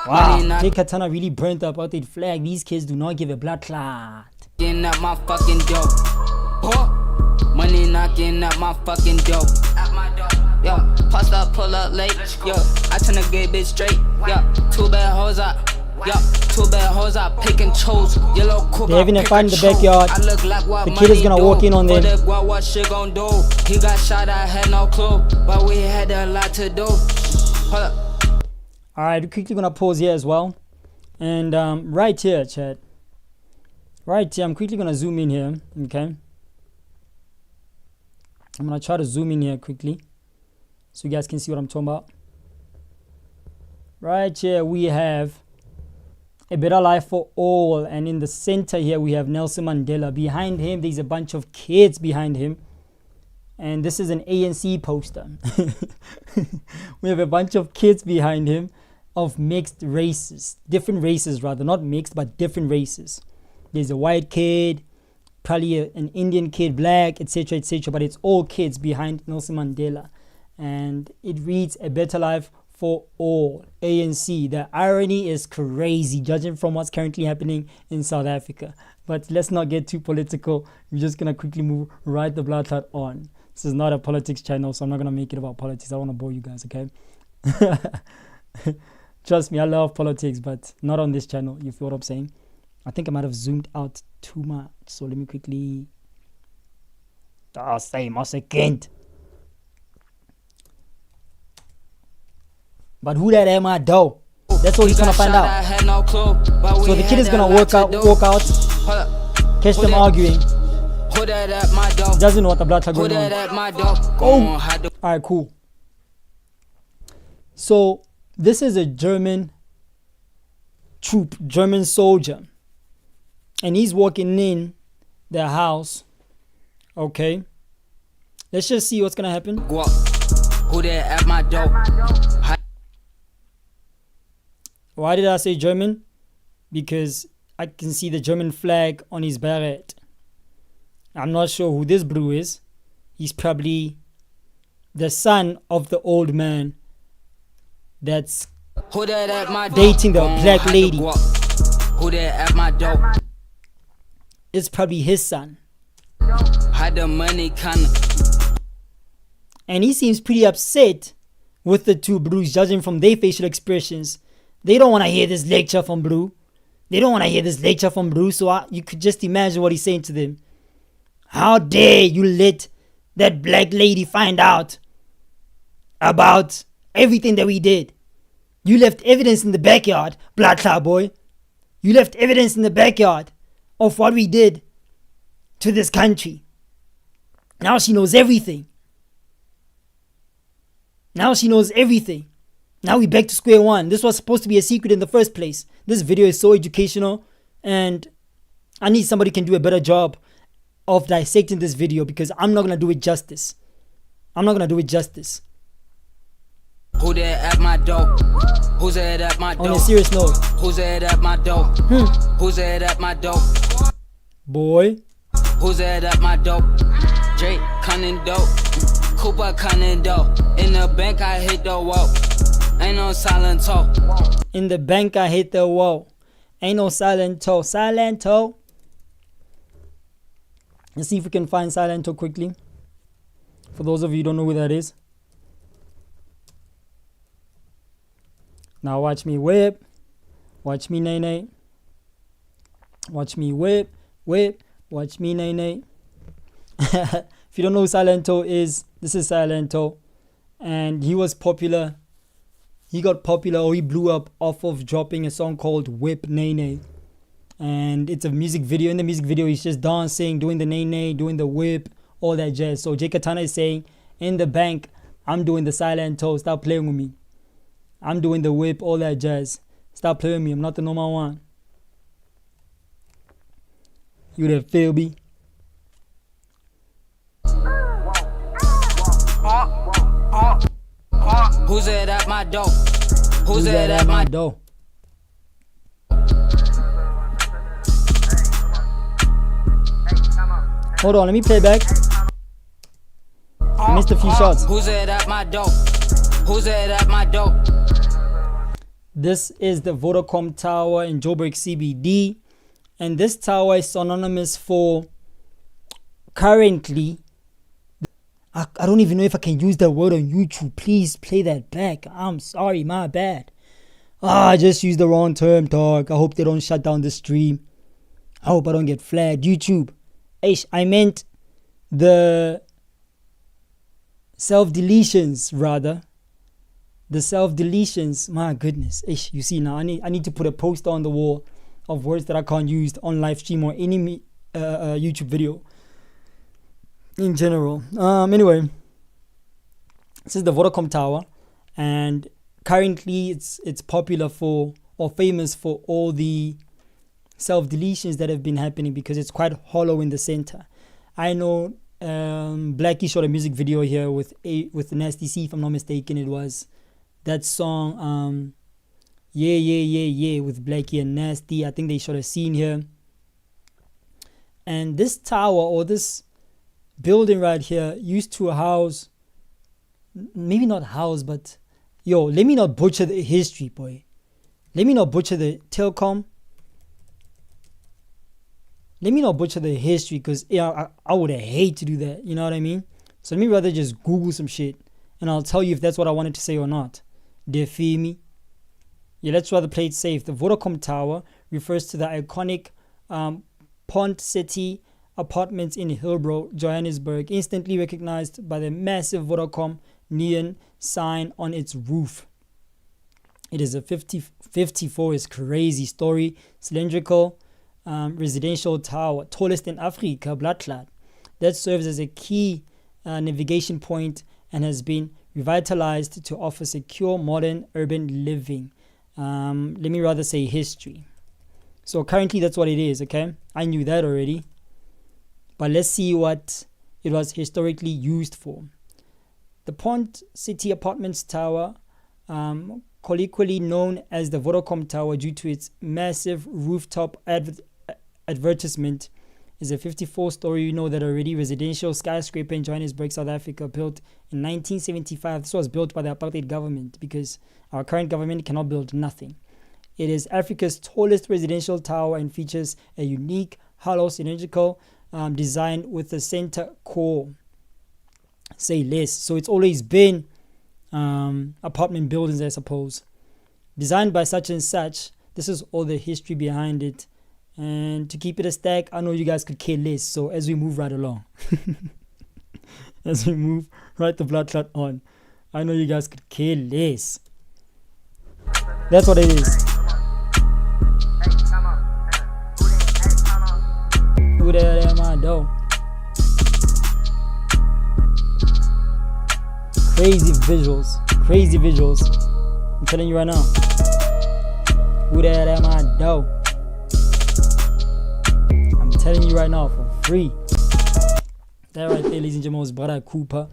Wow, Jaykatana really burnt the apartheid flag. These kids do not give a blood clot. Knocking at my fucking door. Money knocking at my fucking door. Yo, post up, pull up late. Yo, I turn a gay bitch straight. Yo, 2 bad hoes up. Yo, 2 bad hoes up, pick and chose. Yellow coupe. They're having a fight in the backyard. The kid is gonna walk in on them. What shit gon' do? He got shot, I had no clue, but we had a lot to do. Hold up. Alright, we're quickly gonna pause here as well. And right here, chat. Right here, I'm quickly gonna zoom in here. Okay. I'm gonna try to zoom in here quickly, so you guys can see what I'm talking about. Right here we have A Better Life for All, and in the center here we have Nelson Mandela. Behind him there's a bunch of kids behind him, and this is an ANC poster. We have a bunch of kids behind him of mixed races, different races rather, not mixed but different races. There's a white kid, probably an Indian kid, black, etc., etc., but it's all kids behind Nelson Mandela, and it reads A Better Life for All, ANC. The irony is crazy, judging from what's currently happening in South Africa. But let's not get too political. We're just gonna quickly move right the blood clot on. This is not a politics channel, so I'm not gonna make it about politics. I don't want to bore you guys, okay? Trust me, I love politics, but not on this channel. You feel what I'm saying? I think I might have zoomed out too much, so let me quickly same a second. But who that at my door? That's what he's gonna find out. So the kid is gonna walk out, catch them arguing. Doesn't know what the blood are going on. Oh, alright, cool. So this is a German troop, German soldier, and he's walking in the house. Okay, let's just see what's gonna happen. Who there at my door? Why did I say German? Because I can see the German flag on his beret. I'm not sure who this Brew is. He's probably the son of the old man that's dating the black lady. Who there at my door? It's probably his son. Had the money kinda. And he seems pretty upset with the two Brews, judging from their facial expressions. They don't want to hear this lecture from Brew. So you could just imagine what he's saying to them. How dare you let that black lady find out about everything that we did? You left evidence in the backyard, blood clot boy. You left evidence in the backyard of what we did to this country. Now she knows everything. Now we're back to square one. This was supposed to be a secret in the first place. This video is so educational, and I need somebody who can do a better job of dissecting this video, because I'm not going to do it justice. Who there at my door? Who's there at my door? On a serious note. Who's there at my door? Who's there at my door? Boy. Who's there at my door? Jaykatana dope. Cooper cunning dope. In the bank I hit the wall. Ain't no silent talk. In the bank I hit the wall. Ain't no silent toe. Let's see if we can find Silento quickly. For those of you who don't know who that is. Now watch me whip. Watch me nay nay. Watch me whip, whip. Watch me nay nay. If you don't know who Silento is, this is Silento. And he was popular. He got popular, or he blew up off of dropping a song called Whip Nay Nay. And it's a music video. In the music video, he's just dancing, doing the nay nay, doing the whip, all that jazz. So Jaykatana is saying, in the bank, I'm doing the Silento. Stop playing with me. I'm doing the whip, all that jazz. Stop playing with me. I'm not the normal one. You that feel me? Who's it at my door? Who's it at my door? Hold on, let me play back. I missed a few shots. Who's it at my door? Who's it at my door? This is the Vodacom Tower in Joburg CBD. And this tower is synonymous for currently. I don't even know if I can use that word on YouTube. Please play that back. I'm sorry, my bad. I just used the wrong term, dog. I hope they don't shut down the stream. I hope I don't get flagged. YouTube. I meant the self-deletions, rather. The self-deletions. My goodness. You see now, I need to put a poster on the wall of words that I can't use on live stream or any YouTube video in general. Anyway, this is the Vodacom Tower, and currently it's popular for, or famous for, all the self-deletions that have been happening because it's quite hollow in the center. I know Blackie shot a music video here with Nasty C, if I'm not mistaken. It was that song Yeah with Blackie and Nasty. I think they shot a scene here. And this tower, or this building right here, used to house, maybe not house, but let me not butcher the history, boy. Let me not butcher the telecom. Let me not butcher the history, because I would hate to do that. You know what I mean? So let me rather just Google some shit, and I'll tell you if that's what I wanted to say or not. Do you feel me? Yeah, let's rather play it safe. The Vodacom Tower refers to the iconic Pont City apartments in Hillbrow, Johannesburg, instantly recognized by the massive Vodacom neon sign on its roof. It is a 54 is crazy story, cylindrical residential tower, tallest in Africa, bloodclad, that serves as a key navigation point and has been revitalized to offer secure modern urban living. Let me rather say history. So currently that's what it is, okay? I knew that already. But let's see what it was historically used for. The Pont City Apartments Tower, colloquially known as the Vodacom Tower due to its massive rooftop advertisement, is a 54-story, you know that already, residential skyscraper in Johannesburg, South Africa, built in 1975. This was built by the Apartheid government because our current government cannot build nothing. It is Africa's tallest residential tower and features a unique hollow cylindrical design with the center core. Say less. So it's always been apartment buildings, I suppose. Designed by such and such. This is all the history behind it. And to keep it a stack, I know you guys could care less. So as we move right along, as we move right the blood clot on, I know you guys could care less. That's what it is. Who that at my door? Crazy visuals. I'm telling you right now. Who that at my door? I'm telling you right now for free. That right there, ladies and gentlemen, was Brotherkupa,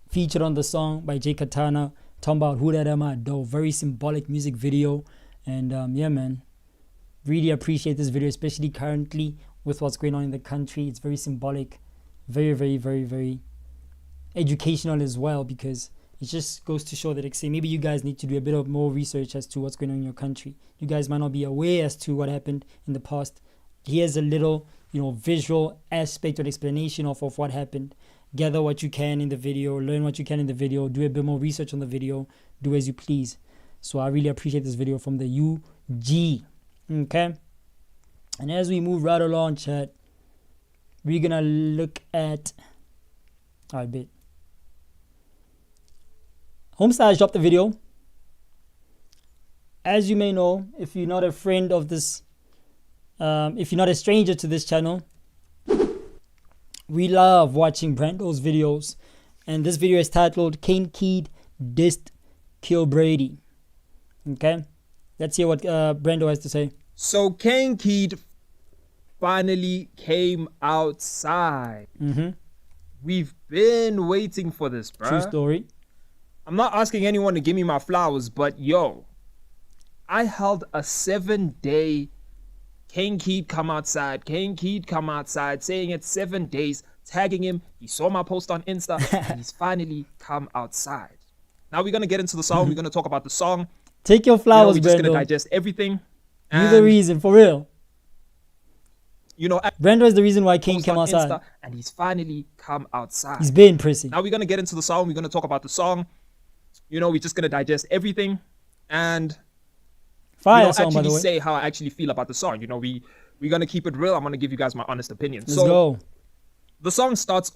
featured on the song by Jaykatana, talking about who that at my door. Very symbolic music video. And yeah, man, really appreciate this video, especially currently with what's going on in the country. It's very symbolic, very, very, very, very educational as well, because it just goes to show that maybe you guys need to do a bit of more research as to what's going on in your country. You guys might not be aware as to what happened in the past. Here's a little, visual aspect or explanation of what happened. Gather what you can in the video, learn what you can in the video, do a bit more research on the video, do as you please. So I really appreciate this video from the UG. Okay. And as we move right along, chat, we're gonna look at, all right, bet. Homestyle dropped the video. As you may know, if you're not a friend of this, if you're not a stranger to this channel, we love watching Brando's videos. And this video is titled Kane Keid Dissed K1llbrady. Okay, let's hear what Brando has to say. So Kane Keid finally came outside. We've been waiting for this, bro. True story. I'm not asking anyone to give me my flowers, but yo, I held a 7-day Kane Keid come outside, Kane Keid come outside, saying it's 7 days, tagging him. He saw my post on Insta, and he's finally come outside. Now we're going to get into the song. We're going to talk about the song. Take your flowers, we're just going to Brando. digest everything. You're the reason, for real. You know, Brando is the reason why Kane came outside. Insta, and he's finally come outside. He's been prissy. Now we're going to get into the song. We're going to talk about the song. You know, we're just going to digest everything. And Fire song, by the way. say how I actually feel about the song. You know, we're going to keep it real. I'm going to give you guys my honest opinion. Let's go. The song starts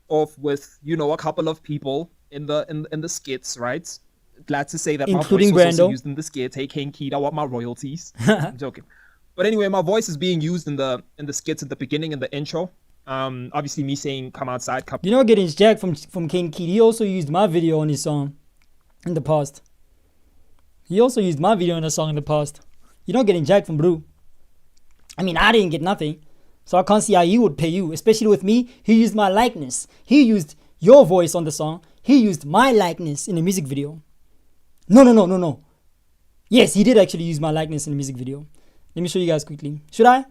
off with, you know, a couple of people in the skits, right? Glad to say that including my voice was Brando also used in the skit. Hey, Kane Keid, I want my royalties. I'm joking. But anyway, my voice is being used in the skits at the beginning and the intro. Obviously me saying come outside. You know, getting jacked from Kane Keid. He also used my video on his song in the past. He also used my video in a song in the past. You're not getting jacked from Brew. I mean, I didn't get nothing. So I can't see how he would pay you. Especially with me, he used my likeness. He used your voice on the song. He used my likeness in the music video. No. Yes, he did actually use my likeness in the music video. Let me show you guys quickly. Should I?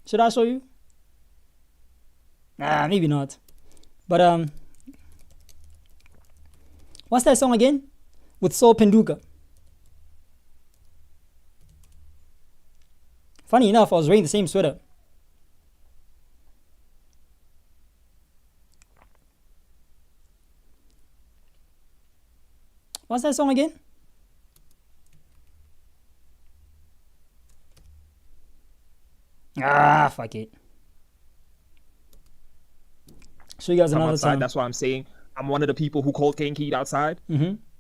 Should I show you? Nah, maybe not. But, what's that song again? With Soul Penduka. Funny enough, I was wearing the same sweater. What's that song again? Fuck it. Show you guys another outside. time. That's why I'm saying I'm one of the people who called Kane Keid outside.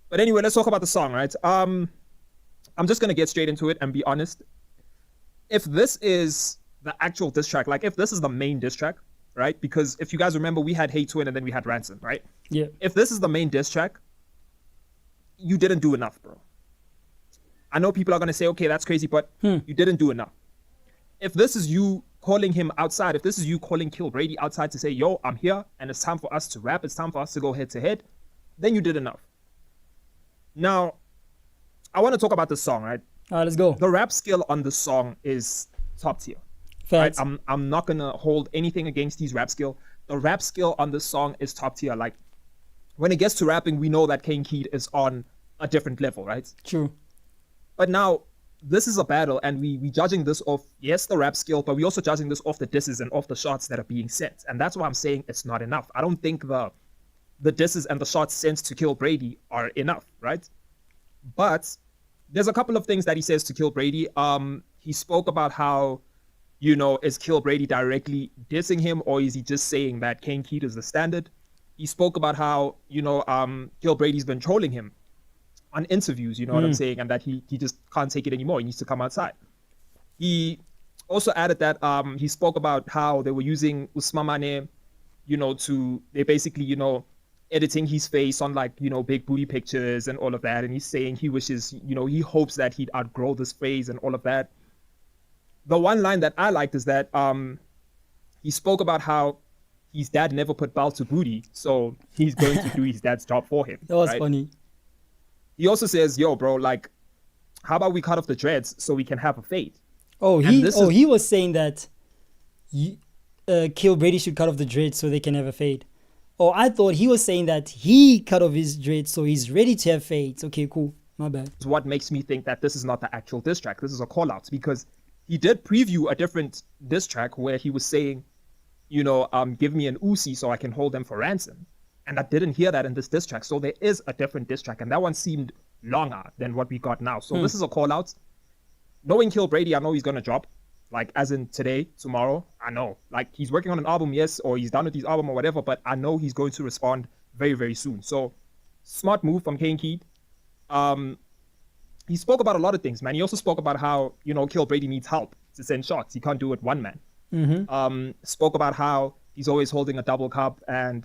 But anyway, let's talk about the song, right? I'm just gonna get straight into it and be honest. If this is the actual diss track, like if this is the main diss track, right? Because if you guys remember, we had Hey Twin and then we had Ransom, right? Yeah. If this is the main diss track, you didn't do enough, bro. I know people are gonna say, okay, that's crazy, but you didn't do enough. If this is you calling him outside, if this is you calling K1llbrady outside to say, yo, I'm here and it's time for us to rap, it's time for us to go head to head, then you did enough. Now, I want to talk about this song, right? All right, let's go. The rap skill on the song is top tier. Facts. Right? I'm not gonna hold anything against his rap skill. The rap skill on this song is top tier. Like when it gets to rapping, we know that Kane Keid is on a different level, right? True. But now this is a battle, and we judging this off, yes, the rap skill, but we also judging this off the disses and off the shots that are being sent. And that's why I'm saying it's not enough. I don't think the disses and the shots sent to K1llbrady are enough, right? But there's a couple of things that he says to K1llbrady. He spoke about how, you know, is K1llbrady directly dissing him, or is he just saying that Kane Keid is the standard? He spoke about how, you know, K1llbrady's been trolling him on interviews, you know what I'm saying, and that he just can't take it anymore. He needs to come outside. He also added that he spoke about how they were using Usmamane, you know, they basically, you know, editing his face on like, you know, big booty pictures and all of that. And he's saying he wishes, you know, he hopes that he'd outgrow this phase and all of that. The one line that I liked is that he spoke about how his dad never put belt to booty, so he's going to do his dad's job for him. That was right? funny. He also says, yo, bro, like, how about we cut off the dreads so we can have a fade? He was saying that K1llbrady should cut off the dreads so they can have a fade. Oh, I thought he was saying that he cut off his dreads so he's ready to have fades. Okay, cool. My bad. It's what makes me think that this is not the actual diss track. This is a call out, because he did preview a different diss track where he was saying, you know, give me an Uzi so I can hold them for ransom. And I didn't hear that in this diss track. So there is a different diss track. And that one seemed longer than what we got now. So this is a call out. Knowing K1llbrady, I know he's gonna drop, like as in today, tomorrow. I know, like he's working on an album, yes, or he's done with his album or whatever. But I know he's going to respond very, very soon. So smart move from Kane Keid. He spoke about a lot of things, man. He also spoke about how, you know, K1llbrady needs help to send shots. He can't do it one man. Spoke about how he's always holding a double cup and,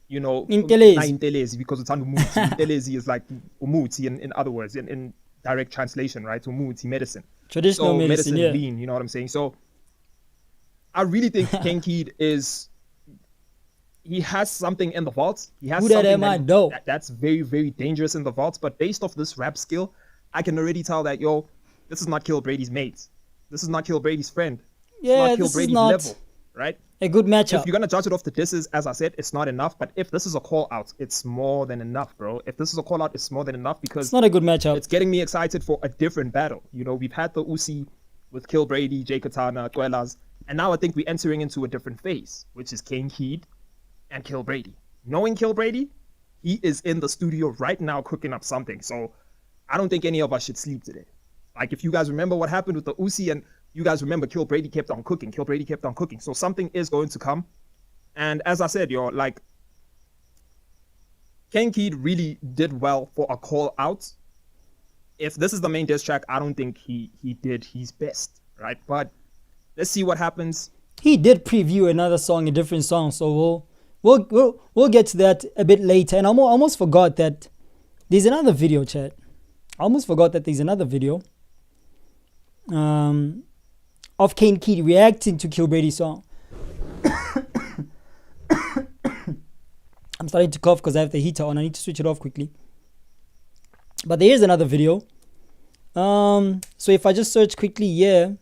you know, Intelezi, because it's Umuti. Intelezi is like Umuti in other words, in direct translation, right? Umuti, medicine. Traditional medicine, yeah. Lean, you know what I'm saying? So I really think Kane Keid he has something in the vaults. He has something that's very, very dangerous in the vaults. But based off this rap skill, I can already tell that, yo, this is not K1llbrady's mate. This is not K1llbrady's friend. Yeah, this is not K1llbrady's level, right? A good matchup. If you're going to judge it off the disses, as I said, it's not enough. But if this is a call out, it's more than enough, bro. If this is a call out, it's more than enough because it's not a good matchup. It's getting me excited for a different battle. You know, we've had the Uzi with K1llbrady, Jaykatana, Kwellas, and now I think we're entering into a different phase, which is Kane Keid and K1llbrady. Knowing K1llbrady, he is in the studio right now cooking up something. So I don't think any of us should sleep today. Like, if you guys remember what happened with the Uzi, and you guys remember K1llbrady kept on cooking. K1llbrady kept on cooking. So something is going to come. And as I said, yo, like, Kane Keid really did well for a call out. If this is the main diss track, I don't think he did his best, right? But let's see what happens. He did preview another song, a different song. So we'll get to that a bit later. And I almost forgot that there's another video, chat. I almost forgot that there's another video of Kane Keid reacting to K1llbrady's song. I'm starting to cough because I have the heater on. I need to switch it off quickly. But there is another video. So if I just search quickly, yeah,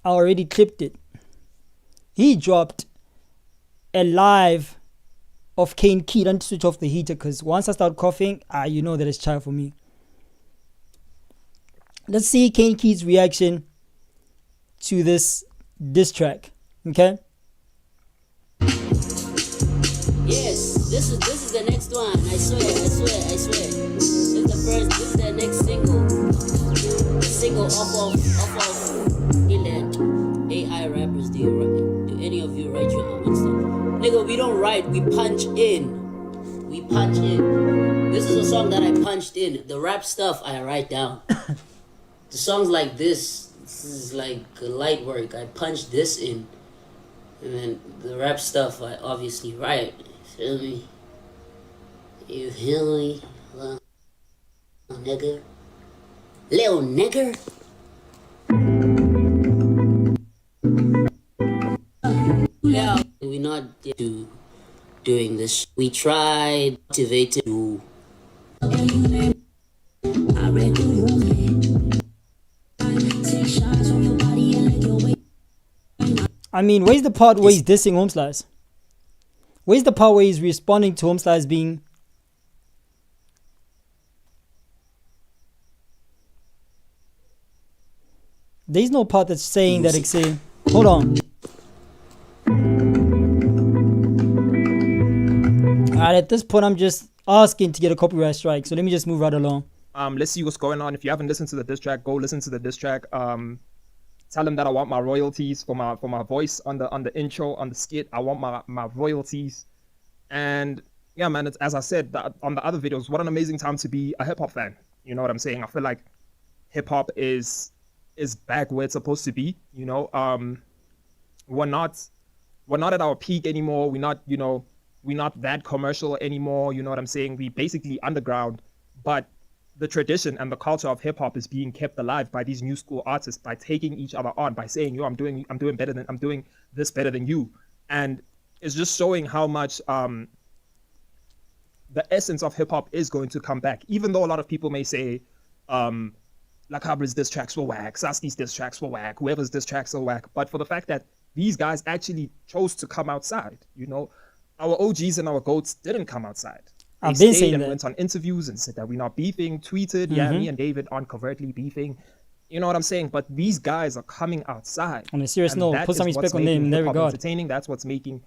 I already clipped it. He dropped a live of Kane Keid. I need to switch off the heater because once I start coughing, you know that it's chai for me. Let's see Kane Keid's reaction to this diss track. Okay. Yes, this is the next one. I swear. This is this is the next single. The single off of Eland. AI rappers, do any of you write your own stuff? Nigga, we don't write, we punch in. We punch in. This is a song that I punched in. The rap stuff I write down. The songs like this is like light work. I punch this in. And then the rap stuff I obviously write. Feel me? You feel me? Little nigger? Little nigger? Yeah, we're not doing this. We tried to motivate to. I mean, where's the part where he's dissing Home Slice? Where's the part where he's responding to Home Slice being... There's no part that's saying that it's saying... Hold on. Alright, at this point, I'm just asking to get a copyright strike. So let me just move right along. Let's see what's going on. If you haven't listened to the diss track, go listen to the diss track. Tell him that I want my royalties for my voice on the intro, on the skit. I want my royalties. And yeah, man, it's, as I said on the other videos, what an amazing time to be a hip hop fan. You know what I'm saying? I feel like hip hop is back where it's supposed to be. You know, we're not at our peak anymore. We're not that commercial anymore. You know what I'm saying? We basically underground, but the tradition and the culture of hip hop is being kept alive by these new school artists, by taking each other on, by saying, yo, I'm doing this better than you. And it's just showing how much the essence of hip hop is going to come back. Even though a lot of people may say, Lakabra's diss tracks were whack, Saski's diss tracks were whack, whoever's diss tracks are whack. But for the fact that these guys actually chose to come outside, you know, our OGs and our GOATs didn't come outside. I've been saying and that. Went on interviews and said that we're not beefing, tweeted, yeah, me and David aren't covertly beefing. You know what I'm saying? But these guys are coming outside. On a serious note, put some respect on them in that regard. Entertaining, that's what's making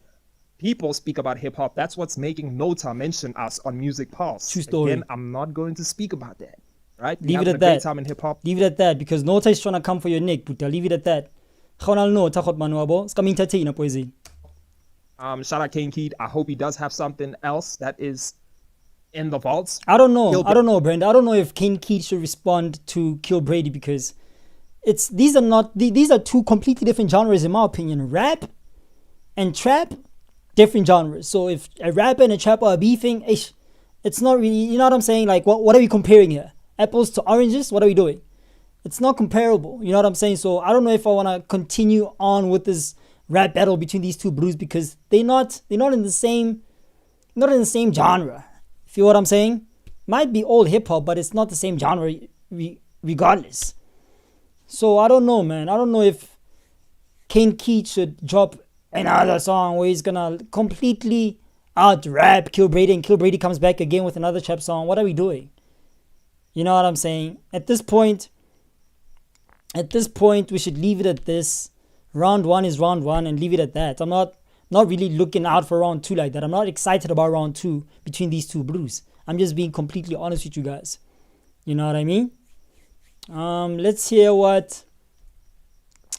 people speak about hip hop, that's what's making Nota mention us on Music Pulse. True story. Again, I'm not going to speak about that. Right? Leave it at a great that. time in hip hop. Leave it at that, because Nota is trying to come for your neck, puta. Leave it at that. Khona Nota khot manuabo. Ska entertain poezi. Shout out Kane Keid. I hope he does have something else that is in the vaults. I don't know, Brenda. I don't know if Kane Keid should respond to @KiLLbrady, because these are two completely different genres in my opinion. Rap and trap, different genres. So if a rapper and a trapper are beefing, it's not really, you know what I'm saying? Like, what are we comparing here? Apples to oranges? What are we doing? It's not comparable. You know what I'm saying? So I don't know if I want to continue on with this rap battle between these two blues, because they're not in the same genre. Feel what I'm saying? Might be old hip hop, but it's not the same genre regardless. So I don't know, man. I don't know if Kane Keid should drop another song where he's gonna completely out rap @KiLLbrady, and @KiLLbrady comes back again with another trap song. What are we doing? You know what I'm saying? At this point, we should leave it at this. Round 1 is round 1, and leave it at that. I'm not really looking out for round 2 like that. I'm not excited about round 2 between these two blues. I'm just being completely honest with you guys. You know what I mean? Let's hear what...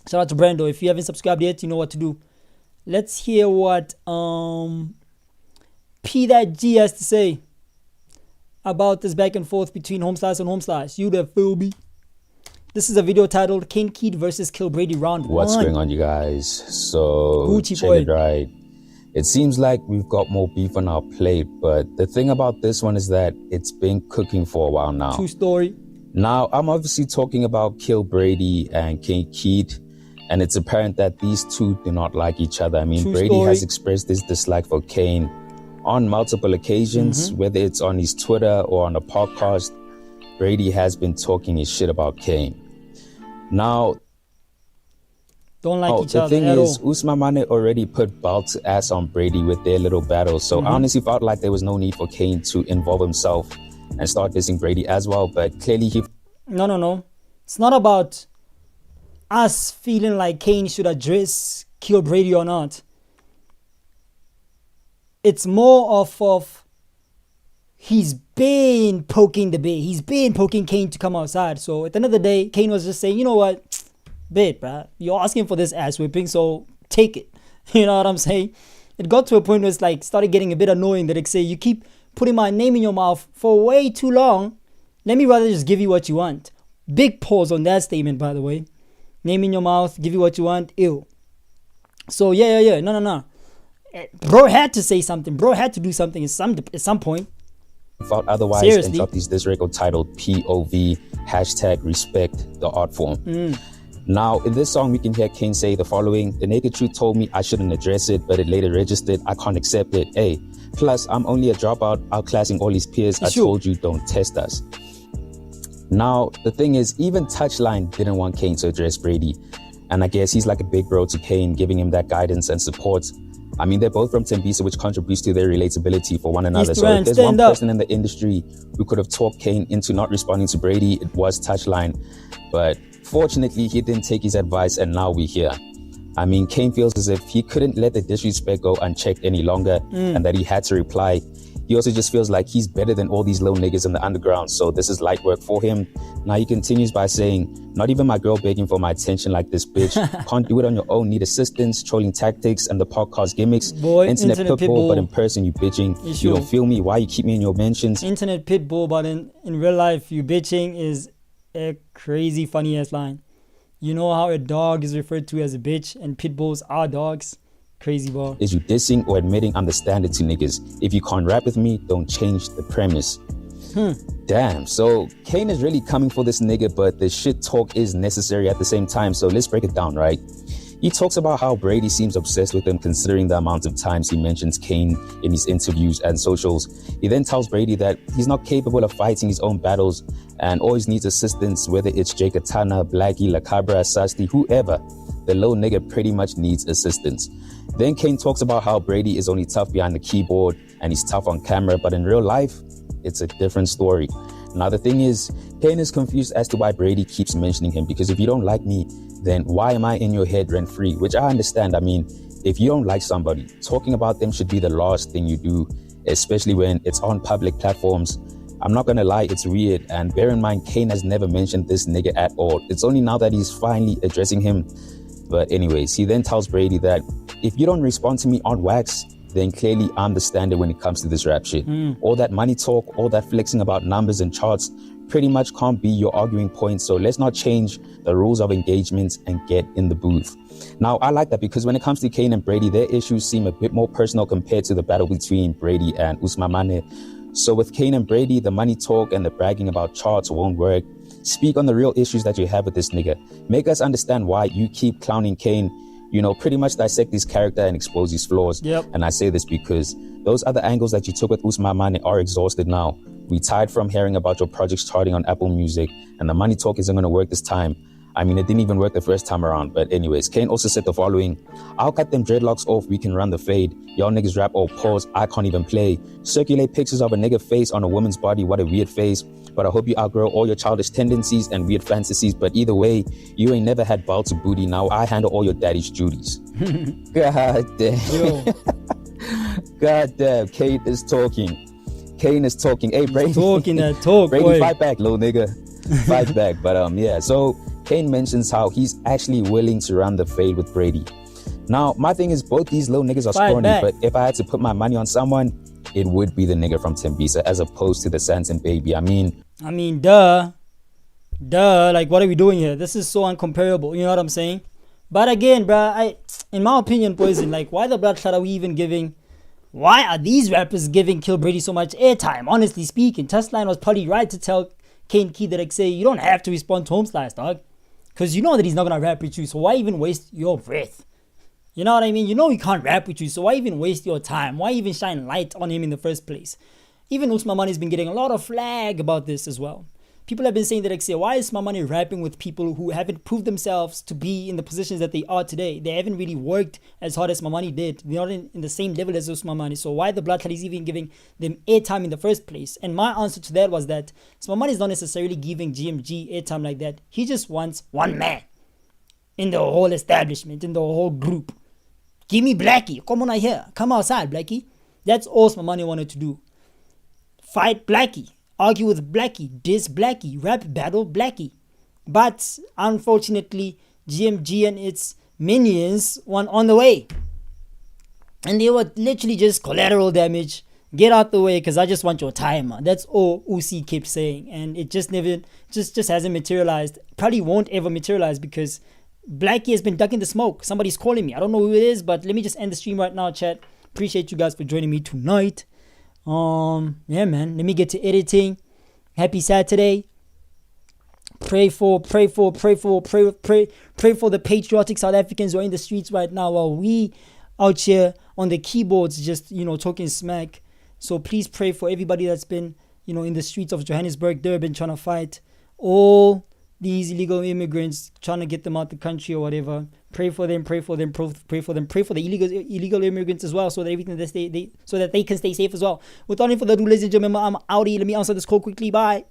Shout out to Brando. If you haven't subscribed yet, you know what to do. Let's hear what P that G has to say about this back and forth between Home Slice and Home Slice. You there, feel me? This is a video titled Kane Keid versus @KiLLbrady round 1. What's going on, you guys? So, Gucci check boy. it right. It seems like we've got more beef on our plate, but the thing about this one is that it's been cooking for a while now. True story. Now, I'm obviously talking about @KiLLbrady and Kane Keid, and it's apparent that these two do not like each other. I mean, True Brady story. has expressed his dislike for Kane on multiple occasions, whether it's on his Twitter or on a podcast. Brady has been talking his shit about Kane. Now, Don't like each the other thing at is, all. Usman Mane already put belt to ass on Brady with their little battle. So I honestly felt like there was no need for Kane to involve himself and start dissing Brady as well. But clearly he... No. It's not about us feeling like Kane should address @KiLLbrady or not. It's more of he's been poking the bear. He's been poking Kane to come outside. So at the end of the day, Kane was just saying, you know what, babe, bruh, you're asking for this ass whipping, so take it. You know what I'm saying? It got to a point where it's like started getting a bit annoying that you keep putting my name in your mouth for way too long. Let me rather just give you what you want. Big pause on that statement, by the way. Name in your mouth, give you what you want, ew. So yeah. No. Bro had to say something. Bro had to do something at some point. felt otherwise Seriously? and dropped this record titled POV #respect the art form. Now, in this song, we can hear Kane say the following: "The naked truth told me I shouldn't address it, but it later registered. I can't accept it. Hey, plus I'm only a dropout, outclassing all his peers. I told you, don't test us." Now, the thing is, even Touchline didn't want Kane to address Brady. And I guess he's like a big bro to Kane, giving him that guidance and support. I mean, they're both from Tembisa, which contributes to their relatability for one another. So if there's one person in the industry who could have talked Kane into not responding to Brady, it was Touchline. But fortunately, he didn't take his advice, and now we're here. I mean, Kane feels as if he couldn't let the disrespect go unchecked any longer, and that he had to reply. He also just feels like he's better than all these little niggas in the underground, so this is light work for him. Now he continues by saying, "Not even my girl begging for my attention like this bitch. Can't do it on your own, need assistance, trolling tactics and the podcast gimmicks. Boy, internet internet pitbull, but pitbull. in person you bitching. You You don't feel me, why you keep me in your mentions?" Internet pitbull, but in real life, you bitching is a crazy funny ass line. You know how a dog is referred to as a bitch and pitbulls are dogs? Crazy ball. Is you dissing or admitting I'm the standard to niggas? If you can't rap with me, don't change the premise. Damn, so Kane is really coming for this nigga, but the shit talk is necessary at the same time, so let's break it down, right? He talks about how Brady seems obsessed with him considering the amount of times he mentions Kane in his interviews and socials. He then tells Brady that he's not capable of fighting his own battles and always needs assistance, whether it's Jaykatana, Blackie, La Cabra, Sasti, whoever. The little nigga pretty much needs assistance. Then Kane talks about how Brady is only tough behind the keyboard and he's tough on camera, but in real life, it's a different story. Now the thing is, Kane is confused as to why Brady keeps mentioning him, because if you don't like me, then why am I in your head rent free? Which I understand. I mean, if you don't like somebody, talking about them should be the last thing you do, especially when it's on public platforms. I'm not gonna lie, it's weird. And bear in mind, Kane has never mentioned this nigga at all. It's only now that he's finally addressing him. But anyways, he then tells Brady that if you don't respond to me on wax, then clearly I'm the standard when it comes to this rap shit. All that money talk, all that flexing about numbers and charts pretty much can't be your arguing point. So let's not change the rules of engagement and get in the booth. Now, I like that because when it comes to Kane and Brady, their issues seem a bit more personal compared to the battle between Brady and Usmamane. So with Kane and Brady, the money talk and the bragging about charts won't work. Speak on the real issues that you have with this nigga. Make us understand why you keep clowning Kane. You know, pretty much dissect his character and expose his flaws. Yep. And I say this because those other angles that you took with Usmamane are exhausted now. We tired from hearing about your projects charting on Apple Music, and the money talk isn't going to work this time. I mean, it didn't even work the first time around. But anyways, Kane also said the following: I'll cut them dreadlocks off, we can run the fade. Y'all niggas rap or pause, I can't even play. Circulate pictures of a nigga face on a woman's body, what a weird face. But I hope you outgrow all your childish tendencies and weird fantasies. But either way, you ain't never had balls to booty. Now I handle all your daddy's duties. God damn. Yo. God damn, Kane is talking. Kane is talking. Hey, Brady. Talking that talk, Brady, boy. fight back, little nigga. Fight back. But yeah, so Kane mentions how he's actually willing to run the fade with Brady. Now, my thing is both these little niggas are Fight scrawny, back. but if I had to put my money on someone, it would be the nigga from Tembisa as opposed to the Sanson baby. I mean, duh. Like, what are we doing here? This is so uncomparable. You know what I'm saying? But again, bruh, in my opinion, Poison, like, why the blood clot are we even giving? Why are these rappers giving K1llbrady so much airtime? Honestly speaking, Touchline was probably right to tell Kane Keid that, like, say, you don't have to respond to Home Slice, dog. Because you know that he's not going to rap with you, so why even waste your breath? You know what I mean? You know he can't rap with you, so why even waste your time? Why even shine light on him in the first place? Even Usmamane has been getting a lot of flag about this as well. People have been saying that, like, say, why is Usmamane rapping with people who haven't proved themselves to be in the positions that they are today? They haven't really worked as hard as Usmamane did. They're not in the same level as Usmamane. So why the blood clot is even giving them airtime in the first place? And my answer to that was that Usmamane is not necessarily giving GMG airtime like that. He just wants one man in the whole establishment, in the whole group. Give me Blackie. Come on out here. Come outside, Blackie. That's all Usmamane wanted to do. Fight Blackie. Argue with Blackie. Diss Blackie. Rap battle Blackie. But unfortunately, GMG and its minions were on the way. And they were literally just collateral damage. Get out the way because I just want your timer. That's all Uzi kept saying. And it just never, just hasn't materialized. Probably won't ever materialize because Blackie has been ducking the smoke. Somebody's calling me. I don't know who it is, but let me just end the stream right now, chat. Appreciate you guys for joining me tonight. Yeah, man. Let me get to editing. Happy Saturday. Pray for the patriotic South Africans who are in the streets right now while we out here on the keyboards just, talking smack. So please pray for everybody that's been, in the streets of Johannesburg, Durban, trying to fight all these illegal immigrants, trying to get them out the country or whatever. Pray for them, pray for the illegal immigrants as well, so that everything that they can stay safe as well. Without any further ado, ladies and gentlemen, I'm out here. Let me answer this call quickly. Bye.